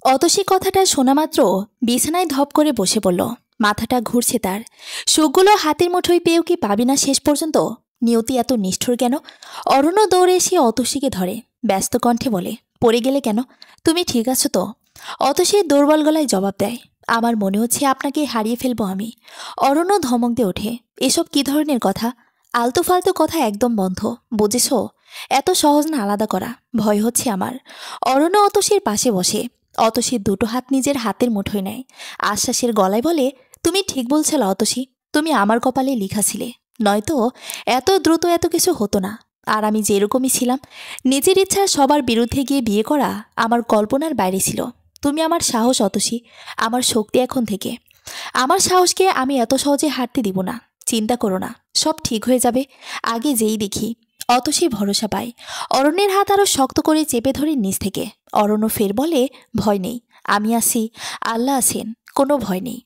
অতসী কথাটা শোনা মাত্র বিছানায় ধপ করে বসে পড়ল। মাথাটা ঘুরছে তার। সুখগুলো হাতের মুঠোয় পেয়েও কি পাবি না শেষ পর্যন্ত? নিয়তি এত নিষ্ঠুর কেন? অরণ্য দৌড়ে এসে অতসীকে ধরে, ব্যস্ত কণ্ঠে বলে, পড়ে গেলে কেন? তুমি ঠিক আছো তো? অতসী দুর্বল গলায় জবাব দেয়, আমার মনে হচ্ছে আপনাকে হারিয়ে ফেলবো আমি। অরণ্য ধমক দিয়ে ওঠে, এসব কি ধরনের কথা? আলতু ফালতু কথা একদম বন্ধ, বুঝেছ? এত সহজ না আলাদা করা, ভয় হচ্ছে আমার। অরণ্য অতসীর পাশে বসে। অতসীর দুটো হাত নিজের হাতের মুঠোয় নেয়, আশ্বাসের গলায় বলে, তুমি ঠিক বলছিল অতসী, তুমি আমার কপালে লিখা ছিলে, নয়তো এত দ্রুত এত কিছু হতো না। আর আমি যেরকমই ছিলাম, নিজের ইচ্ছা সবার বিরুদ্ধে গিয়ে বিয়ে করা আমার কল্পনার বাইরে ছিল। তুমি আমার সাহস অতসী, আমার শক্তি এখন থেকে। আমার সাহসকে আমি এত সহজে হারতে দিব না। চিন্তা করো না, সব ঠিক হয়ে যাবে। আগে যেই দেখি। অতসী ভরসা পায়। অরণ্যের হাত আরও শক্ত করে চেপে ধরে নিচ থেকে। অরণ্য ফের বলে, ভয় নেই, আমি আছি, আল্লাহ আছেন, কোনো ভয় নেই।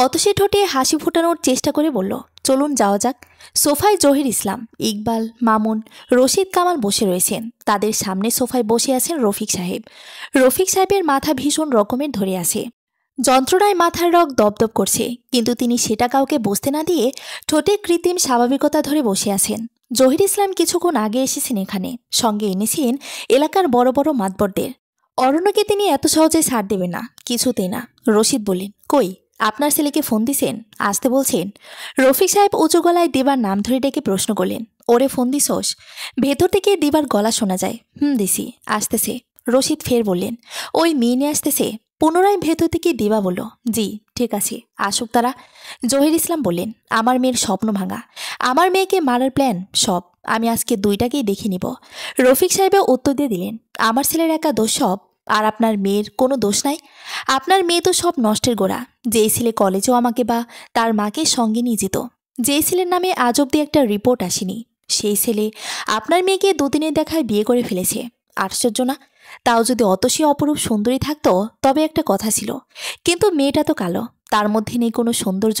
অতসী ঠোঁটে হাসি ফোটানোর চেষ্টা করে বলল, চলুন যাওয়া যাক। সোফায় জহির ইসলাম, ইকবাল, মামুন, রশিদ কামাল বসে রয়েছেন। তাদের সামনে সোফায় বসে আছেন রফিক সাহেব। রফিক সাহেবের মাথা ভীষণ রকমের ধরে আছে। যন্ত্রণায় মাথার রগ দপদপ করছে, কিন্তু তিনি সেটা কাউকে বুঝতে না দিয়ে ঠোঁটে কৃত্রিম স্বাভাবিকতা ধরে বসে আছেন। জহির ইসলাম কিছুক্ষণ আগে এসেছেন এখানে, সঙ্গে এনেছেন এলাকার বড় বড় মাতবরদের। অরণ্যকে তিনি এত সহজে ছাড় দেবেন না, কিছুতেই না। রশিদ বললেন, কই, আপনার ছেলেকে ফোন দিছেন? আসতে বলছেন? রফিক সাহেব উঁচু গলায় দিবার নাম ধরে ডেকে প্রশ্ন করলেন, ওরে ফোন দিছোস? ভেতর থেকে দিবার গলা শোনা যায়, দিছি, আসতেছে। রশিদ ফের বললেন, ওই মেয়ে নিয়ে আসতেছে? পুনরায় ভেতর থেকে দিবা বলল, জি ঠিক আছে, আসুক তারা। জহির ইসলাম বললেন, আমার মেয়ের স্বপ্ন ভাঙা, আমার মেয়েকে মারার প্ল্যান সব আমি আজকে দুইটাকেই দেখে নিব। রফিক সাহেবেও উত্তর দিয়ে দিলেন, আমার ছেলের একা দোষ সব, আর আপনার মেয়ের কোনো দোষ নাই। আপনার মেয়ে তো সব নষ্টের গোড়া। যেই ছেলে কলেজেও আমাকে বা তার মাকে সঙ্গে নিয়ে যেত, যেই ছেলের নামে আজ অব্দি একটা রিপোর্ট আসেনি, সেই ছেলে আপনার মেয়েকে দুদিনের দেখায় বিয়ে করে ফেলেছে। আশ্চর্য না? তাও যদি অতসী অপরূপ সুন্দরী থাকতো তবে একটা কথা ছিল, কিন্তু মেয়েটা তো কালো, তার মধ্যে নেই কোনো সৌন্দর্য।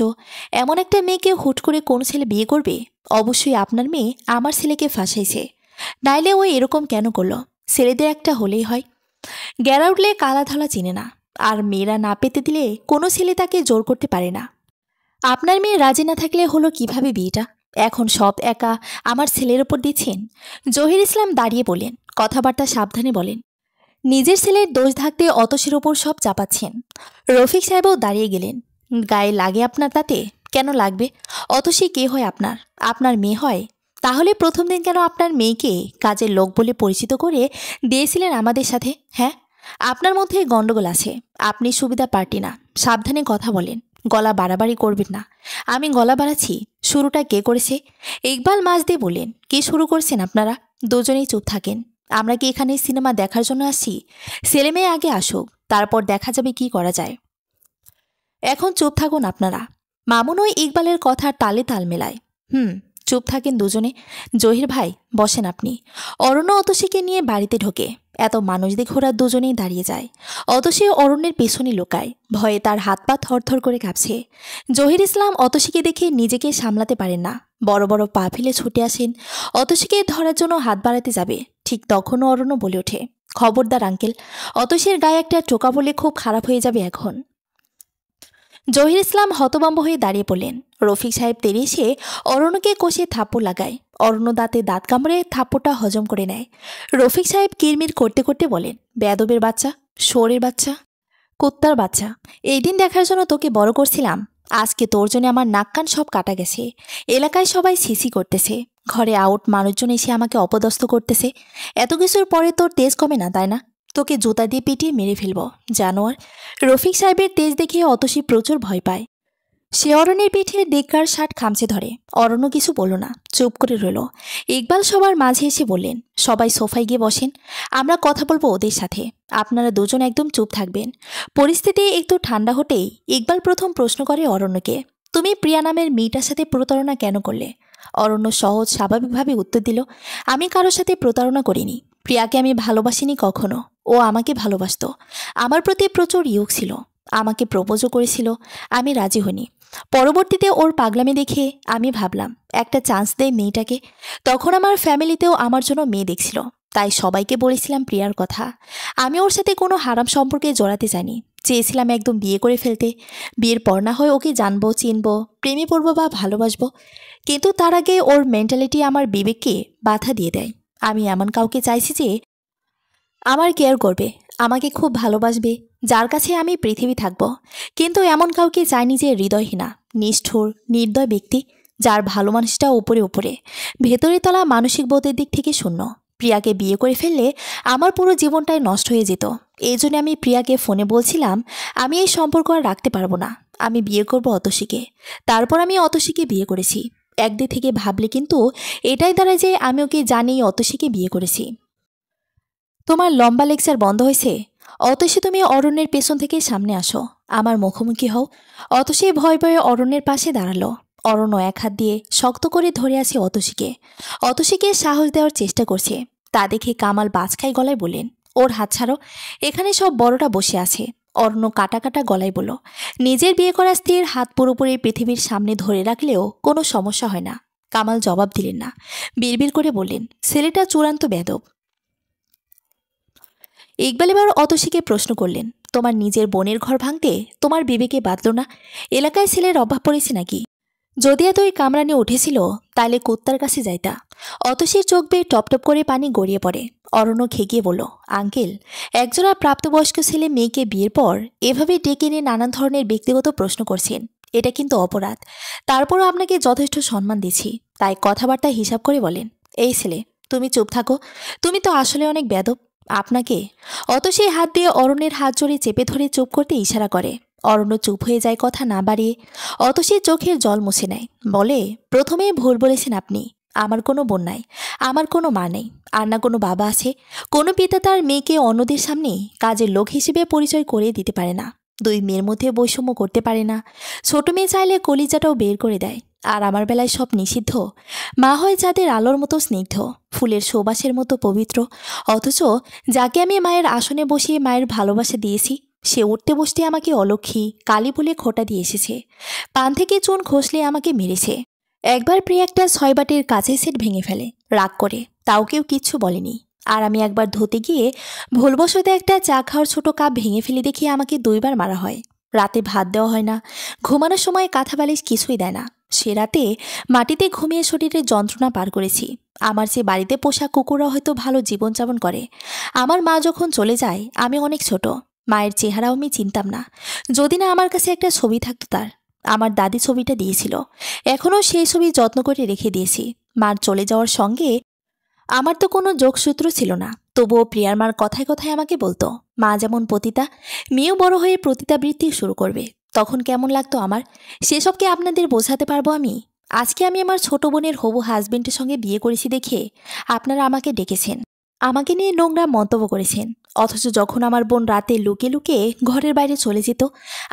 এমন একটা মেয়েকে হুট করে কোন ছেলে বিয়ে করবে? অবশ্যই আপনার মেয়ে আমার ছেলেকে ফাঁসাইছে, নাইলে ও এরকম কেন করলো? ছেলেদের একটা হলেই হয়, গেরা উঠলে কালা ধলা চিনে না, আর মেয়েরা না পেতে দিলে কোনো ছেলে তাকে জোর করতে পারে না। আপনার মেয়ে রাজি না থাকলে হলো কিভাবে বিয়েটা? এখন সব একা আমার ছেলের ওপর দিচ্ছেন। জহির ইসলাম দাঁড়িয়ে বলেন, কথাবার্তা সাবধানে বলেন, নিজের ছেলের দোষ থাকতে অতসীর ওপর সব চাপাচ্ছেন। রফিক সাহেবও দাঁড়িয়ে গেলেন, গায়ে লাগে আপনার তাতে? কেন লাগবে? অতসী কে হয় আপনার? আপনার মেয়ে হয়? তাহলে প্রথম দিন কেন আপনার মেয়েকে কাজের লোক বলে পরিচিত করে দিয়েছিলেন আমাদের সাথে? হ্যাঁ, আপনার মধ্যে গণ্ডগোল আছে, আপনি সুবিধা পার্টি না। সাবধানে কথা বলেন, গলা বাড়াবাড়ি করবেন না। আমি গলা বাড়াচ্ছি? শুরুটা কে করেছে? ইকবাল মাছ দিয়ে বললেন, কে শুরু করছেন আপনারা? দুজনেই চুপ থাকেন। আমরা কি এখানে সিনেমা দেখার জন্য আসছি? ছেলে মেয়ে আগে আসুক, তারপর দেখা যাবে কি করা যায়। এখন চুপ থাকুন আপনারা। মামুন ওই ইকবালের কথার তালে তাল মেলায়। চুপ থাকেন দুজনে। জহির ভাই বসেন আপনি। অরণ্য অতসীকে নিয়ে বাড়িতে ঢোকে। এত মানুষ দেখে ওরা দুজনেই দাঁড়িয়ে যায়। অতসী অরণ্যের পেছনে লুকায়, ভয়ে তার হাত পা থরথর করে কাঁপছে। জহির ইসলাম অতসীকে দেখে নিজেকে সামলাতে পারেন না, বড় বড় পা ফেলে ছুটে আসেন। অতসীকে ধরার জন্য হাত বাড়াতে যাবে, ঠিক তখনও অরণ্য বলে ওঠে, খবরদার আঙ্কেল, অতসীর গায়ে একটা টোকা বলে খুব খারাপ হয়ে যাবে এখন। জহির ইসলাম হতভম্ব হয়ে দাঁড়িয়ে পড়লেন। রফিক সাহেব তেড়ে এসে অরণ্যকে কষে থাপ্পড় লাগায়। অরণ্য দাঁতে দাঁত কামড়ে থাপ্পড়টা হজম করে নেয়। রফিক সাহেব কিরমির করতে করতে বলেন, বেয়াদবের বাচ্চা, শোরের বাচ্চা, কুত্তার বাচ্চা, এই দিন দেখার জন্য তোকে বড় করছিলাম, আজকে তোর জন্য আমার নাক কান সব কাটা গেছে। এলাকায় সবাই সিসি করতেছে, ঘরে আউট মানুষজন এসে আমাকে অপদস্থ করতেছে। এত কিছুর পরে তোর তেজ কমে না, তাই না? তোকে জুতা দিয়ে পিটিয়ে মেরে ফেলবো, জানোয়ার। রফিক সাহেবের তেজ দেখে অতসী প্রচুর ভয় পায়। সে অরণ্যের পিঠে দিককার শার্ট খামচে ধরে। অরণ্য কিছু বলল না, চুপ করে রইল। ইকবাল সবার মাঝে এসে বললেন, সবাই সোফায় গিয়ে বসেন, আমরা কথা বলবো ওদের সাথে। আপনারা দুজন একদম চুপ থাকবেন। পরিস্থিতি একটু ঠান্ডা হতেই ইকবাল প্রথম প্রশ্ন করে অরণ্যকে, তুমি প্রিয়া নামের মেয়েটার সাথে প্রতারণা কেন করলে? অরণ্য সহজ স্বাভাবিকভাবে উত্তর দিল, আমি কারোর সাথে প্রতারণা করিনি। প্রিয়াকে আমি ভালোবাসিনি কখনো, ও আমাকে ভালোবাসত। আমার প্রতি প্রচুর ইয়ক ছিল, আমাকে প্রপোজও করেছিল, আমি রাজি হইনি। পরবর্তীতে ওর পাগলামি দেখে আমি ভাবলাম একটা চান্স দেয় মেয়েটাকে। তখন আমার ফ্যামিলিতেও আমার জন্য মেয়ে দেখছিল, তাই সবাইকে বলেছিলাম প্রিয়ার কথা। আমি ওর সাথে কোনো হারাম সম্পর্কে জড়াতে চাইনি, চেয়েছিলাম একদম বিয়ে করে ফেলতে। বিয়ের পর না হয় ওকে জানবো, চিনবো, প্রেমে পড়বো বা ভালোবাসবো, কিন্তু তার আগে ওর মেন্টালিটি আমার বিবেককে বাধা দিয়ে দেয়। আমি এমন কাউকে চাইছি যে আমার কেয়ার করবে, আমাকে খুব ভালোবাসবে, যার কাছে আমি পৃথিবী থাকব। কিন্তু এমন কাউকে চাইনি যে হৃদয়হীনা, নিষ্ঠুর, নির্দয় ব্যক্তি, যার ভালো মানুষটা উপরে উপরে, ভেতরে তলা মানসিক বোধের দিক থেকে শূন্য। প্রিয়াকে বিয়ে করে ফেললে আমার পুরো জীবনটাই নষ্ট হয়ে যেত। এই জন্য আমি প্রিয়াকে ফোনে বলছিলাম আমি এই সম্পর্ক আর রাখতে পারবো না, আমি বিয়ে করব অতসীকে। তারপর আমি অতসীকে বিয়ে করেছি। একদিক থেকে ভাবলে কিন্তু এটাই দাঁড়ায় যে আমি ওকে জানিয়ে অতসীকে বিয়ে করেছি। তোমার লম্বা লেকচার বন্ধ হয়েছে? অতসী তুমি অরণ্যের পেছন থেকে সামনে আসো, আমার মুখোমুখি হও। অতসী ভয় ভয়ে অরণ্যের পাশে দাঁড়ালো। অরণ্য এক হাত দিয়ে শক্ত করে ধরে আছে অতসীকে। অতসীকে সাহস দেওয়ার চেষ্টা করছে। তা দেখে কামাল বাজখাই গলায় বললেন, ওর হাত ছাড়ো, এখানে সব বড়রা বসে আছে। অরণ্য কাটা কাটা গলায় বলল, নিজের বিয়ে করা স্ত্রীর হাত পুরোপুরি পৃথিবীর সামনে ধরে রাখলেও কোনো সমস্যা হয় না। কামাল জবাব দিলেন না, বিড়বিড় করে বললেন, ছেলেটা চূড়ান্ত বেয়াদব। ইকবাল এবার অতসীকে প্রশ্ন করলেন, তোমার নিজের বোনের ঘর ভাঙতে তোমার বিবেকে বাঁধল না? এলাকায় ছেলের অভাব পড়েছে নাকি? যদি এত ওই কামরানি উঠেছিল তাহলে কুত্তার কাছে যাইতা। অতসীর চোখ বেয়ে টপটপ করে পানি গড়িয়ে পড়ে। অরণ্য খেকিয়ে বলল, আঙ্কেল, একজোড়া প্রাপ্তবয়স্ক ছেলে মেয়েকে বিয়ের পর এভাবে ডেকে নিয়ে নানান ধরনের ব্যক্তিগত প্রশ্ন করছেন, এটা কিন্তু অপরাধ। তারপরও আপনাকে যথেষ্ট সম্মান দিচ্ছি, তাই কথাবার্তা হিসাব করে বলেন। এই ছেলে, তুমি চুপ থাকো, তুমি তো আসলে অনেক বেয়াদব। আপনাকে। অতসী হাত দিয়ে অরণ্যের হাত জড়িয়ে চেপে ধরে চুপ করতে ইশারা করে। অরণ্য চুপ হয়ে যায় কথা না বাড়িয়ে। অতসীর চোখের জল মুছে নেয়, বলে, প্রথমে ভুল বলেছেন আপনি। আমার কোনো বোন নাই, আমার কোনো মা নেই, আর না কোনো বাবা আছে। কোনো পিতা তার মেয়েকে অন্যদের সামনে কাজের লোক হিসেবে পরিচয় করে দিতে পারে না। দুই মেয়ের মধ্যে বৈষম্য করতে পারে না। ছোট মেয়ে চাইলে কলিজাটাও বের করে দেয়। আর আমার বেলায় সব নিষিদ্ধ। মা হয় যাদের আলোর মতো স্নিগ্ধ, ফুলের সুবাসের মতো পবিত্র, অথচ যাকে আমি মায়ের আসনে বসিয়ে মায়ের ভালোবাসা দিয়েছি, সে উঠতে বসতে আমাকে অলক্ষী, কালী বলে খোঁটা দিয়ে এসেছে। পান থেকে চুন খসলে আমাকে মেরেছে। একবার প্রিয় একটা 6 বাটির কাঁচের সেট ভেঙে ফেলে রাগ করে, তাও কেউ কিচ্ছু বলেনি। আর আমি একবার ধুতে গিয়ে ভুলবশতে একটা চা খাওয়ার ছোট কাপ ভেঙে ফেলে দেখিয়ে আমাকে 2বার মারা হয়। রাতে ভাত দেওয়া হয় না, ঘুমানোর সময় কাঁথা বালিশ কিছুই দেয় না। সে রাতে মাটিতে ঘুমিয়ে শরীরের যন্ত্রণা পার করেছি। আমার যে বাড়িতে পোষা কুকুররা হয়তো ভালো জীবনযাপন করে। আমার মা যখন চলে যায় আমি অনেক ছোট, মায়ের চেহারাও আমি চিনতাম না, যদি না আমার কাছে একটা ছবি থাকতো তার। আমার দাদি ছবিটা দিয়েছিল, এখনও সেই ছবি যত্ন করে রেখে দিয়েছি। মার চলে যাওয়ার সঙ্গে আমার তো কোনো যোগসূত্র ছিল না, তবুও প্রিয়ার মার কথায় কথায় আমাকে বলতো, মা যেমন পতিতা, মেয়েও বড় হয়ে পতিতাবৃত্তি শুরু করবে। তখন কেমন লাগতো আমার, সেসবকে আপনাদের বোঝাতে পারবো আমি? আজকে আমি আমার ছোট বোনের হবু হাজবেন্ডের সঙ্গে বিয়ে করেছি দেখে আপনারা আমাকে ডেকেছেন, আমাকে নিয়ে নোংরা মন্তব্য করেছেন। অথচ যখন আমার বোন রাতে লুকিয়ে লুকিয়ে ঘরের বাইরে চলে যেত,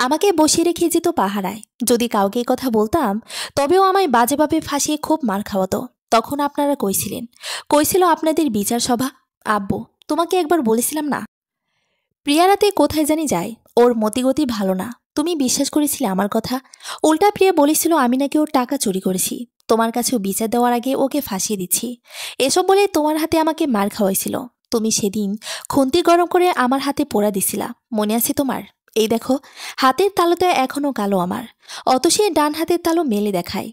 আমাকে বসিয়ে রেখে যেত পাহারায়, যদি কাউকে কথা বলতাম তবেও আমায় বাজেভাবে ফাঁসিয়ে খুব মার খাওয়াতো। তখন আপনারা কইছিল আপনাদের বিচার সভা। আব্বু, তোমাকে একবার বলেছিলাম না প্রিয়া রাতে কোথায় জানি যায়, ওর মতিগতি ভালো না। তুমি বিশ্বাস করেছিলে আমার কথা। উল্টা প্রিয়া বলেছিল আমি নাকি ওর টাকা চুরি করেছি, তোমার কাছেও বিচার দেওয়ার আগে ওকে ফাঁসিয়ে দিচ্ছি। এসব বলে তোমার হাতে আমাকে মার খাওয়াইছিল। তুমি সেদিন খুন্তি গরম করে আমার হাতে পোড়া দিছিলা, মনে আছে তোমার? এই দেখো, হাতের তালুতে এখনও কালো আমার। অত সে ডান হাতের তালু মেলে দেখায়,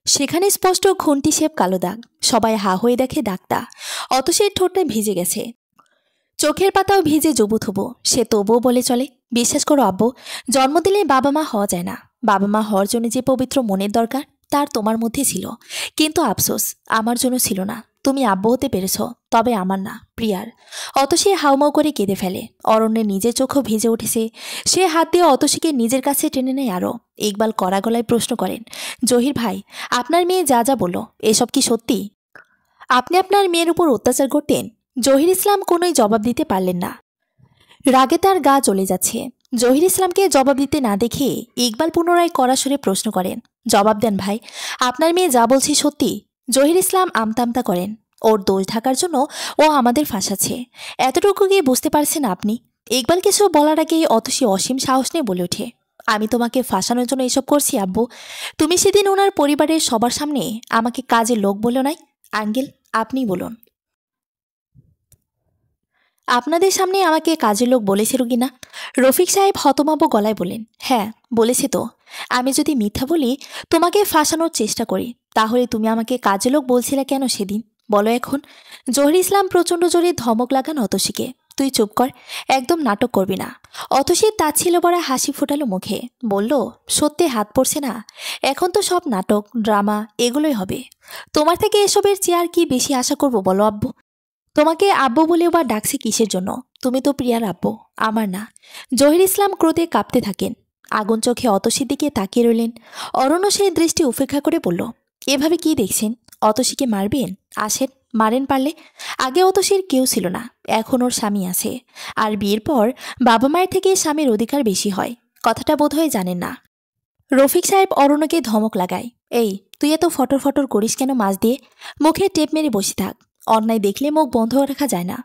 সেখানে স্পষ্ট খুন্তি শেপ কালো দাগ। সবাই হা হয়ে দেখে দাগটা। অত সে ঠোঁটটা ভিজে গেছে, চোখের পাতাও ভিজে জবুথুবু। সে তবুও বলে চলে, বিশ্বাস করো আব্বু, জন্ম দিলে বাবা মা হওয়া যায় না। বাবা মা হওয়ার জন্য যে পবিত্র মনের দরকার তার তোমার মধ্যে ছিল, কিন্তু আফসোস আমার জন্য ছিল না। তুমি আব্বু হতে পেরেছ, তবে আমার না, প্রিয়ার। অত সে হাউমাউ করে কেঁদে ফেলে। অরণ্যের নিজের চোখও ভিজে উঠেছে। সে হাত দিয়ে অতসীকে নিজের কাছে টেনে নেয় আরও। ইকবাল কড়া গলায় প্রশ্ন করেন, জহির ভাই, আপনার মেয়ে যা যা বলল এসব কি সত্যি? আপনি আপনার মেয়ের উপর অত্যাচার করতেন? জহির ইসলাম কোনোই জবাব দিতে পারলেন না। রাগে তার গা চলে যাচ্ছে। জহির ইসলামকে জবাব দিতে না দেখে ইকবাল পুনরায় কড়া সুরে প্রশ্ন করেন, জবাব দেন ভাই, আপনার মেয়ে যা বলছে সত্যি? জহির ইসলাম আমতামতা করেন। ওর দোষ ঢাকার জন্য ও আমাদের ফাঁসাচ্ছে, এতটুকু গিয়ে বুঝতে পারছেন আপনি? ইকবাল কিছু বলার আগেই অতসী অসীম সাহস নিয়ে বলে ওঠে, আমি তোমাকে ফাঁসানোর জন্য এসব করছি আব্বু? তুমি সেদিন ওনার পরিবারের সবার সামনে আমাকে কাজের লোক বলো নাই? আঙ্কেল, আপনিই বলুন। আপনাদের সামনে আমাকে কাজের লোক বলেছিল কিনা? রফিক সাহেব হতভম্ব গলায় বললেন, হ্যাঁ বলেছে তো। আমি যদি মিথ্যা বলি, তোমাকে ফাঁসানোর চেষ্টা করি, তাহলে তুমি আমাকে কাজের লোক বলছিলে কেন সেদিন? বলো এখন। জহির ইসলাম প্রচণ্ড জোরে ধমক লাগান অতসীকে, তুই চুপ কর, একদম নাটক করবি না। অতসী তাচ্ছিল ভরা হাসি ফোটালো মুখে, বলল, সত্যি হাত পড়ছে না? এখন তো সব নাটক ড্রামা এগুলোই হবে। তোমার থেকে এসবের চেয়ে কি বেশি আশা করব বলো আব্বু? তোমাকে আব্বু বলেও বা ডাকছে কিসের জন্য? তুমি তো প্রিয়ার আব্বু, আমার না। জহির ইসলাম ক্রোধে কাঁপতে থাকেন। আগুন চোখে অতসীর দিকে তাকিয়ে রইলেন। অরণ্য সেই দৃষ্টি উপেক্ষা করে বলল, এভাবে কি দেখছেন? অতসীকে মারবেন? আসেন, মারেন পারলে। আগে অতসীর কেউ ছিল না, এখন ওর স্বামী আছে। আর বিয়ের পর বাবা মায়ের থেকে স্বামীর অধিকার বেশি হয়, কথাটা বোধহয় জানেন না। রফিক সাহেব অরণ্যকে ধমক লাগায়, এই তুই এত ফটর ফটর করিস কেন মাছ দিয়ে? মুখে টেপ মেরে বসে থাক। অন্যায় দেখলে মুখ বন্ধ রাখা যায় না,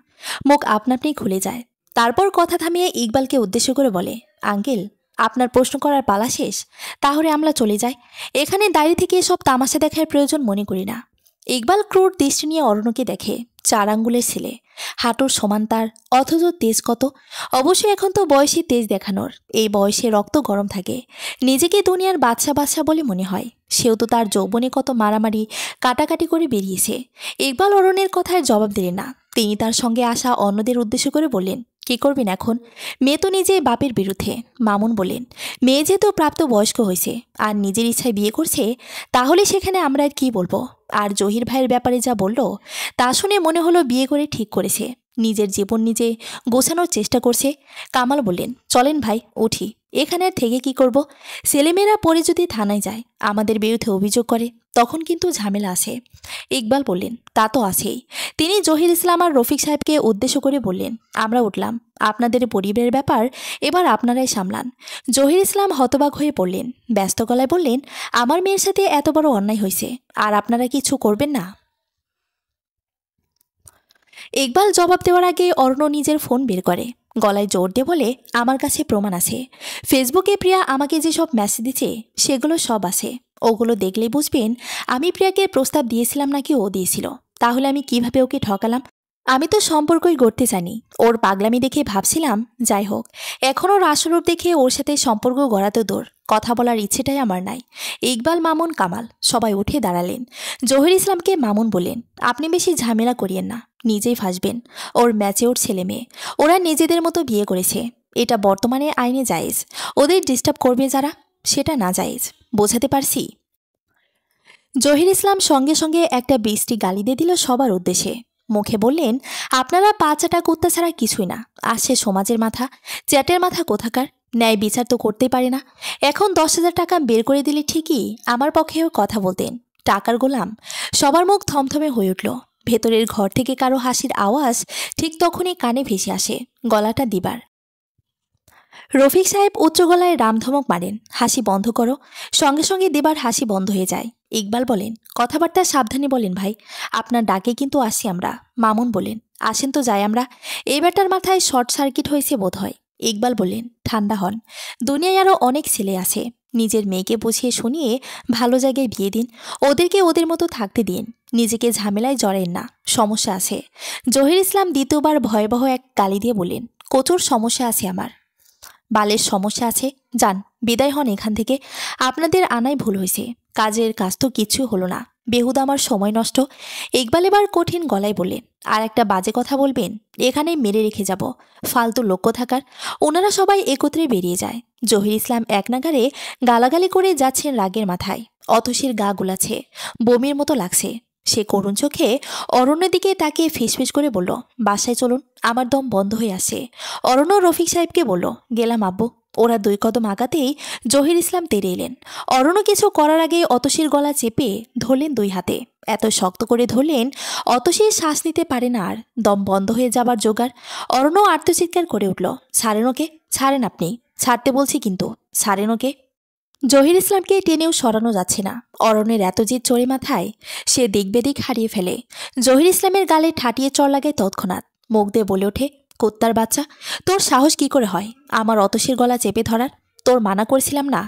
মুখ আপনা আপনি খুলে যায়। তারপর কথা থামিয়ে ইকবালকে উদ্দেশ্য করে বলে, আঙ্কেল, আপনার প্রশ্ন করার পালা শেষ, তাহলে আমরা চলে যাই। এখানে দাঁড়িয়ে থেকে সব তামাশা দেখার প্রয়োজন মনে করি না। ইকবাল ক্রূর দৃষ্টি নিয়ে অরণ্যকে দেখে, 4 আঙ্গুলের ছেলে, হাঁটুর সমান তার, অথচ তেজ কত। অবশ্যই এখন তো বয়সে তেজ দেখানোর, এই বয়সে রক্ত গরম থাকে, নিজেকে দুনিয়ার বাদশা বাদশা বলে মনে হয়। সেও তো তার যৌবনে কত মারামারি কাটাকাটি করে বেরিয়েছে। ইকবাল অরণ্যের কথায় জবাব দিলেন না। তিনি তার সঙ্গে আসা অন্যদের উদ্দেশ্য করে বললেন, কি করবেন এখন? মেয়ে তো নিজে বাপের বিরুদ্ধে। মামুন বললেন, মেয়ে যেহেতু প্রাপ্ত বয়স্ক হয়েছে আর নিজের ইচ্ছায় বিয়ে করছে, তাহলে সেখানে আমরা আর কি বলবো? আর জহির ভাইয়ের ব্যাপারে যা বলল, তা শুনে মনে হলো বিয়ে করে ঠিক করেছে, নিজের জীবন নিজে গোছানোর চেষ্টা করছে। কামাল বললেন, চলেন ভাই, উঠি। এখানে আর থেকে কি করব? ছেলেমেয়েরা পরে যদি থানায় যায়, আমাদের বিরুদ্ধে অভিযোগ করে, তখন কিন্তু ঝামেলা আছে। ইকবাল বললেন, তা তো আছেই। তিনি জহির ইসলাম আর রফিক সাহেবকে উদ্দেশ্য করে বললেন, আমরা উঠলাম, আপনাদের পরিবারের ব্যাপার এবার আপনারাই সামলান। জহির ইসলাম হতবাক হয়ে পড়লেন, ব্যস্ত গলায় বললেন, আমার মেয়ের সাথে এত বড় অন্যায় হয়েছে, আর আপনারা কিছু করবেন না? ইকবাল জবাব দেওয়ার আগে অর্ণ নিজের ফোন বের করে, গলায় জোর দিয়ে বলে, আমার কাছে প্রমাণ আছে। ফেসবুকে প্রিয়া আমাকে যেসব মেসেজ দিচ্ছে সেগুলো সব আছে। ওগুলো দেখলেই বুঝবেন আমি প্রিয়াকে প্রস্তাব দিয়েছিলাম নাকি ও দিয়েছিল। তাহলে আমি কিভাবে ওকে ঠকালাম? আমি তো সম্পর্কই গড়তে জানি। ওর পাগলামি দেখে ভাবছিলাম, যাই হোক, এখন ওর আসরূপ দেখে ওর সাথে সম্পর্ক গড়াতে দূর, কথা বলার ইচ্ছেটাই আমার নাই। ইকবাল, মামুন, কামাল সবাই উঠে দাঁড়ালেন। জহির ইসলামকে মামুন বললেন, আপনি বেশি ঝামেলা করিয়েন না, নিজেই ফাঁসবেন। ওর ম্যাচিওর ছেলে মেয়ে, ওরা নিজেদের মতো বিয়ে করেছে, এটা বর্তমানে আইনে জায়েজ। ওদের ডিস্টার্ব করবে যারা, সেটা না জায়েজ। বোঝাতে পারছি? জহির ইসলাম সঙ্গে সঙ্গে একটা বৃষ্টি গালি দিয়ে দিল সবার উদ্দেশ্যে। মুখে বললেন, আপনারা পা চাটা কুত্তা ছাড়া কিছুই না। আসছে সমাজের মাথা, চ্যাটের মাথা কোথাকার, ন্যায় বিচার তো করতেই পারে না। এখন 10,000 টাকা বের করে দিলে ঠিকই আমার পক্ষেও কথা বলতেন, টাকার গোলাম। সবার মুখ থমথমে হয়ে উঠল। ভেতরের ঘর থেকে কারো হাসির আওয়াজ ঠিক তখনই কানে ভেসে আসে, গলাটা দিবার। রফিক সাহেব উচ্চ গলায় রামধমক মারেন, হাসি বন্ধ করো। সঙ্গে সঙ্গে দেবার হাসি বন্ধ হয়ে যায়। ইকবাল বলেন, কথাবার্তা সাবধানে বলেন ভাই, আপনার ডাকে কিন্তু আসি আমরা। মামুন বলেন, আসেন তো যাই আমরা। এই ব্যাটার মাথায় শর্ট সার্কিট হয়েছে বোধ হয়। ইকবাল বললেন, ঠান্ডা হন, দুনিয়ায় আরও অনেক ছেলে আছে। নিজের মেয়েকে বুঝিয়ে শুনিয়ে ভালো জায়গায় বিয়ে দিন, ওদেরকে ওদের মতো থাকতে দিন, নিজেকে ঝামেলায় জড়েন না, সমস্যা আছে। জহির ইসলাম দ্বিতীয়বার ভয়াবহ এক গালি দিয়ে বললেন, প্রচুর সমস্যা আছে আমার। বালের সমস্যা আছে, যান, বিদায় হন এখান থেকে। আপনাদের আনাই ভুল হয়েছে, কাজের কাজ তো কিচ্ছু হলো না, বেহুদা আমার সময় নষ্ট। ইকবাল এবার কঠিন গলায় বললেন, আর একটা বাজে কথা বলবেন, এখানে মেরে রেখে যাব, ফালতু লক্ষ্য থাকার। ওনারা সবাই একত্রে বেরিয়ে যায়। জহির ইসলাম এক নাগারে গালাগালি করে যাচ্ছেন রাগের মাথায়। অতসীর গা গুলাছে, বমির মতো লাগছে। সে করুণ চোখে অরণ্যের দিকে তাকিয়ে ফিসফিস করে বলল, বাসায় চলুন, আমার দম বন্ধ হয়ে আসে। অরণ্য রফিক সাহেবকে বলল, গেলাম আব্বু। ওরা 2 কদম আগাতেই জহির ইসলাম তেড়ে এলেন। অরণ্য কিছু করার আগে অতসীর গলা চেপে ধরলেন 2 হাতে, এত শক্ত করে ধরলেন অতসীর শ্বাস নিতে পারে না, আর দম বন্ধ হয়ে যাবার জোগাড়। অরণ্য আর্তচিৎকার করে উঠল, ছাড়েন ওকে, ছাড়েন আপনি, ছাড়তে বলছি কিন্তু, ছাড়েন ওকে। জহির ইসলামকে টেনেও সরানো যাচ্ছে না। অরণ্যের এত জিদ চড়ে মাথায়, সে দিক বেদিক হারিয়ে ফেলে। জহির ইসলামের গালে ঠাটিয়ে চড় লাগে তৎক্ষণাৎ। মুখ দিয়ে বলে ওঠে, কুত্তার বাচ্চা, তোর সাহস কি করে হয় আমার অতসীর গলা চেপে ধরার? তোর মানা করছিলাম না?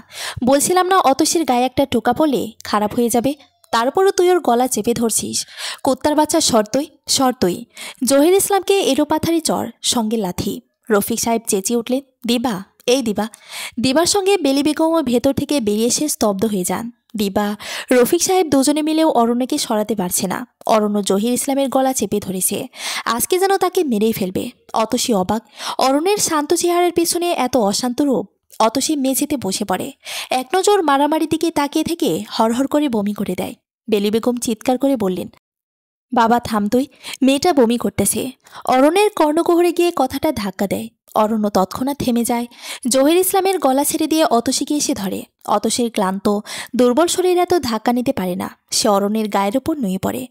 বলছিলাম না অতসীর গায়ে একটা টোকা পড়লে খারাপ হয়ে যাবে? তারপরও তুই ওর গলা চেপে ধরছিস। কুত্তার বাচ্চা শর্তই। জহির ইসলামকে এলোপাথারি চর, সঙ্গে লাথি। রফিক সাহেব চেঁচিয়ে উঠলেন, দিবা, এই দিবা। দিবার সঙ্গে বেলি বেগমও ভেতর থেকে বেরিয়ে এসে স্তব্ধ হয়ে যান। দিবা, রফিক সাহেব দুজনে মিলেও অরণ্যকে সরাতে পারছে না। অরণ্য জহির ইসলামের গলা চেপে ধরেছে, আজকে যেন তাকে মেরেই ফেলবে। অতসী অবাক, অরণ্যের শান্ত চেহারার পেছনে এত অশান্ত রূপ। অতসী মেঝেতে বসে পড়ে, এক নজর মারামারি দিকে তাকিয়ে থেকে হরহর করে বমি করে দেয়। বেলি বেগম চিৎকার করে বললেন, বাবা থাম তুই, মেয়েটা বমি করতেছে। অরণ্যের কর্ণগোহরে গিয়ে কথাটা ধাক্কা দেয়। অরণ্য তৎক্ষণাৎ থেমে যায়। জহির ইসলামের গলা ছেড়ে দিয়ে অতসীকে এসে ধরে। অতসীর ক্লান্ত দুর্বল শরীর এত ধাক্কা নিতে পারে না। সে অরণ্যের গায়ের ওপর নুয়ে পড়ে।